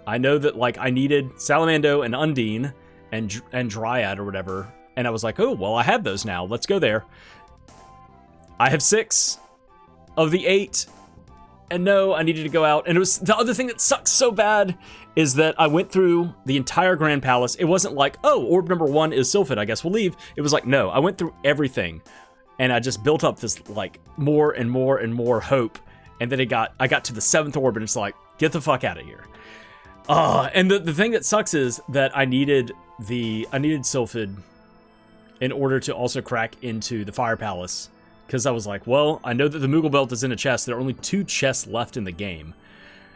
I know that, like, I needed Salamando and Undine and Dryad or whatever. And I was like, oh, well, I have those now. Let's go there. I have 6 of the 8. And no, I needed to go out. And it was the other thing that sucks so bad is that I went through the entire Grand Palace. It wasn't like, oh, orb number 1 is Sylphid, I guess we'll leave. It was like, no, I went through everything. And I just built up this, like, more and more and more hope. And then I got to the 7th orb, and it's like, get the fuck out of here. And the thing that sucks is that I needed Sylphid in order to also crack into the Fire Palace. Because I was like, well, I know that the Moogle Belt is in a chest. There are only 2 chests left in the game.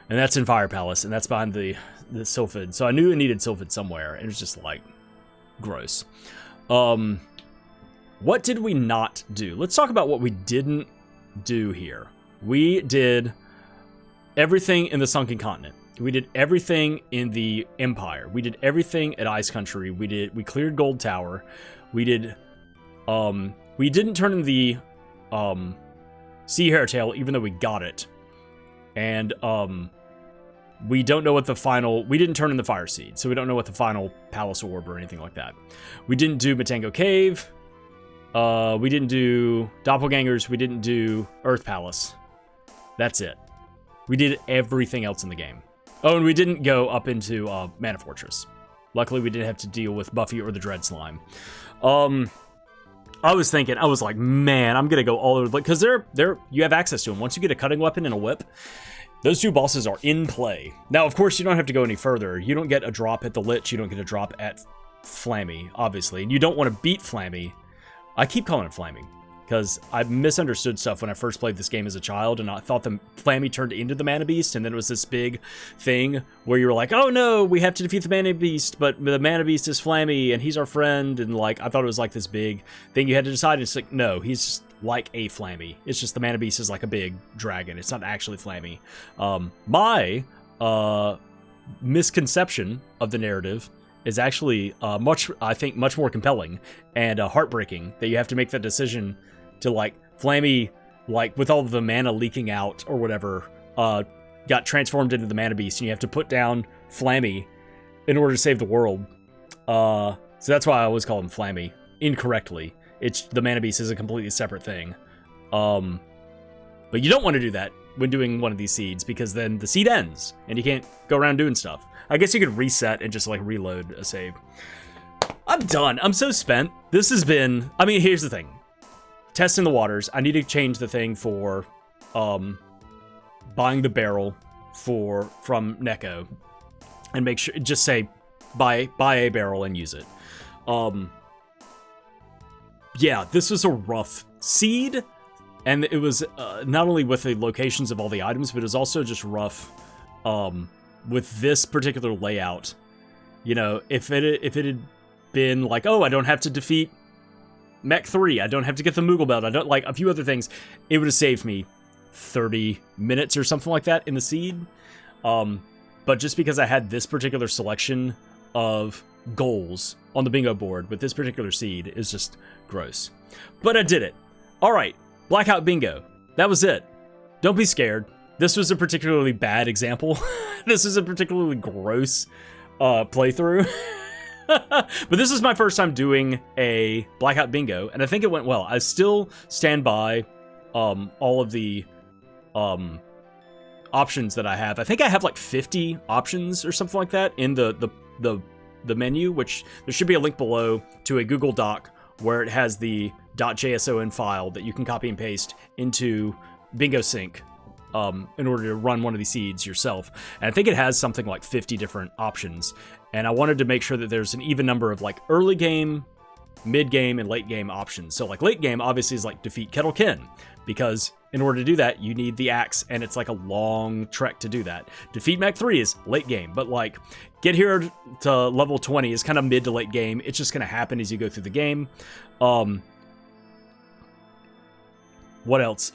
And that's in Fire Palace, and that's behind the Sylphid. So I knew I needed Sylphid somewhere. And it was just, like, gross. What did we not do? Let's talk about what we didn't do here. We did everything in the Sunken Continent. We did everything in the Empire. We did everything at Ice Country. We cleared Gold Tower. We didn't turn in the Sea Hairtail, even though we got it. And we don't know what we didn't turn in the Fire Seed, so we don't know what the final Palace Orb or anything like that. We didn't do Matango Cave. We didn't do Doppelgangers. We didn't do Earth Palace. That's it. We did everything else in the game. Oh, and we didn't go up into Mana Fortress. Luckily, we didn't have to deal with Buffy or the Dread Slime. I was like, man, I'm gonna go all over, because you have access to them. Once you get a cutting weapon and a whip, those 2 bosses are in play. Now, of course, you don't have to go any further. You don't get a drop at the Lich. You don't get a drop at Flammie, obviously, and you don't want to beat Flammie. I keep calling it Flammie, because I misunderstood stuff when I first played this game as a child, and I thought the Flammie turned into the Mana Beast, and then it was this big thing where you were like, oh no, we have to defeat the Mana Beast, but the Mana Beast is Flammie, and he's our friend, and like, I thought it was like this big thing you had to decide, and it's like, no, he's just like a Flammie. It's just the Mana Beast is like a big dragon. It's not actually Flammie. My misconception of the narrative is actually much more compelling and heartbreaking, that you have to make that decision to, like, Flammie, like, with all of the mana leaking out or whatever, got transformed into the Mana Beast, and you have to put down Flammie in order to save the world. So that's why I always call him Flammie, incorrectly. The Mana Beast is a completely separate thing. But you don't want to do that when doing one of these seeds, because then the seed ends, and you can't go around doing stuff. I guess you could reset and just, like, reload a save. I'm done. I'm so spent. This has been... I mean, here's the thing. Testing the waters. I need to change the thing for buying the barrel from Neko, and make sure, just say buy a barrel and use it. Yeah, this was a rough seed, and it was not only with the locations of all the items, but it was also just rough with this particular layout. You know, if it had been like, oh, I don't have to defeat Mech 3, I don't have to get the Moogle Belt, I don't, like, a few other things, it would have saved me 30 minutes or something like that in the seed. But just because I had this particular selection of goals on the bingo board with this particular seed is just gross. But I did it. All right, Blackout bingo. That was it. Don't be scared. This was a particularly bad example. This is a particularly gross playthrough. But this is my first time doing a Blackout bingo, and I think it went well. I still stand by all of the options that I have. I think I have like 50 options or something like that in the menu, which there should be a link below to a Google Doc where it has the .json file that you can copy and paste into Bingo Sync in order to run one of these seeds yourself. And I think it has something like 50 different options. And I wanted to make sure that there's an even number of like early game, mid game, and late game options. So like late game obviously is like defeat Kettlekin, because in order to do that, you need the axe, and it's like a long trek to do that. Defeat Mech 3 is late game, but like get here to level 20 is kind of mid to late game. It's just going to happen as you go through the game. What else?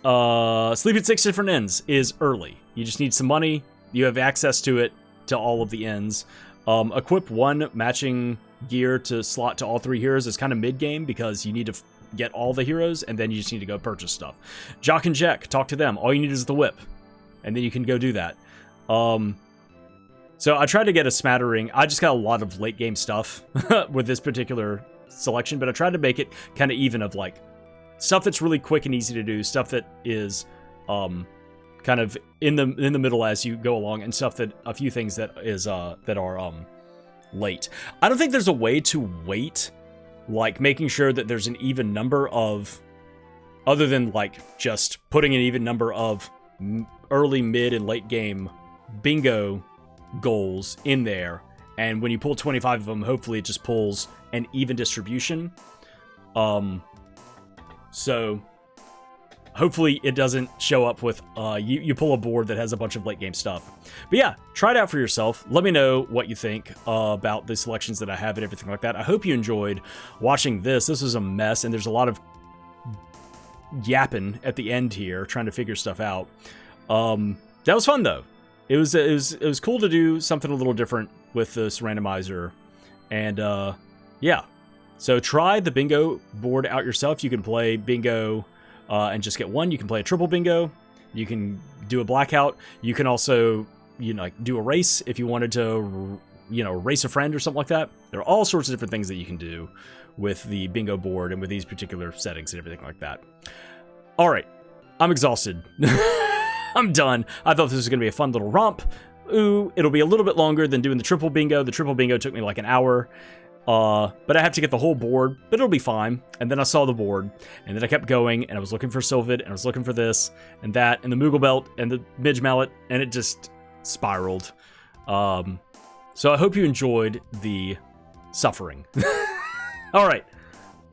Sleep at 6 different ends is early. You just need some money. You have access to it, to all of the ends. Equip one matching gear to slot to all 3 heroes is kind of mid-game, because you need to get all the heroes, and then you just need to go purchase stuff. Jock and Jack, talk to them. All you need is the whip, and then you can go do that. So I tried to get a smattering. I just got a lot of late game stuff with this particular selection, but I tried to make it kind of even of like stuff that's really quick and easy to do, stuff that is kind of in the middle as you go along, and stuff that a few things that is that are late. I don't think there's a way to wait, like making sure that there's an even number of, other than like just putting an even number of early, mid, and late game bingo goals in there, and when you pull 25 of them, hopefully it just pulls an even distribution. So hopefully it doesn't show up with you pull a board that has a bunch of late game stuff. But yeah, try it out for yourself. Let me know what you think about the selections that I have and everything like that. I hope you enjoyed watching this. This was a mess, and there's a lot of yapping at the end here, trying to figure stuff out. That was fun though. It was cool to do something a little different with this randomizer, and yeah. So try the bingo board out yourself. You can play bingo and just get one. You can play a triple bingo. You can do a blackout. You can also, you know, like do a race if you wanted to, you know, race a friend or something like that. There are all sorts of different things that you can do with the bingo board and with these particular settings and everything like that. All right, I'm exhausted. I'm done. I thought this was going to be a fun little romp. Ooh, it'll be a little bit longer than doing the triple bingo. The triple bingo took me like an hour. But I have to get the whole board, but it'll be fine. And then I saw the board, and then I kept going, and I was looking for Sylvid, and I was looking for this, and that, and the Moogle Belt, and the Midge Mallet, and it just spiraled. So I hope you enjoyed the suffering. All right,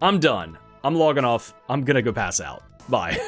I'm done. I'm logging off. I'm gonna go pass out. Bye.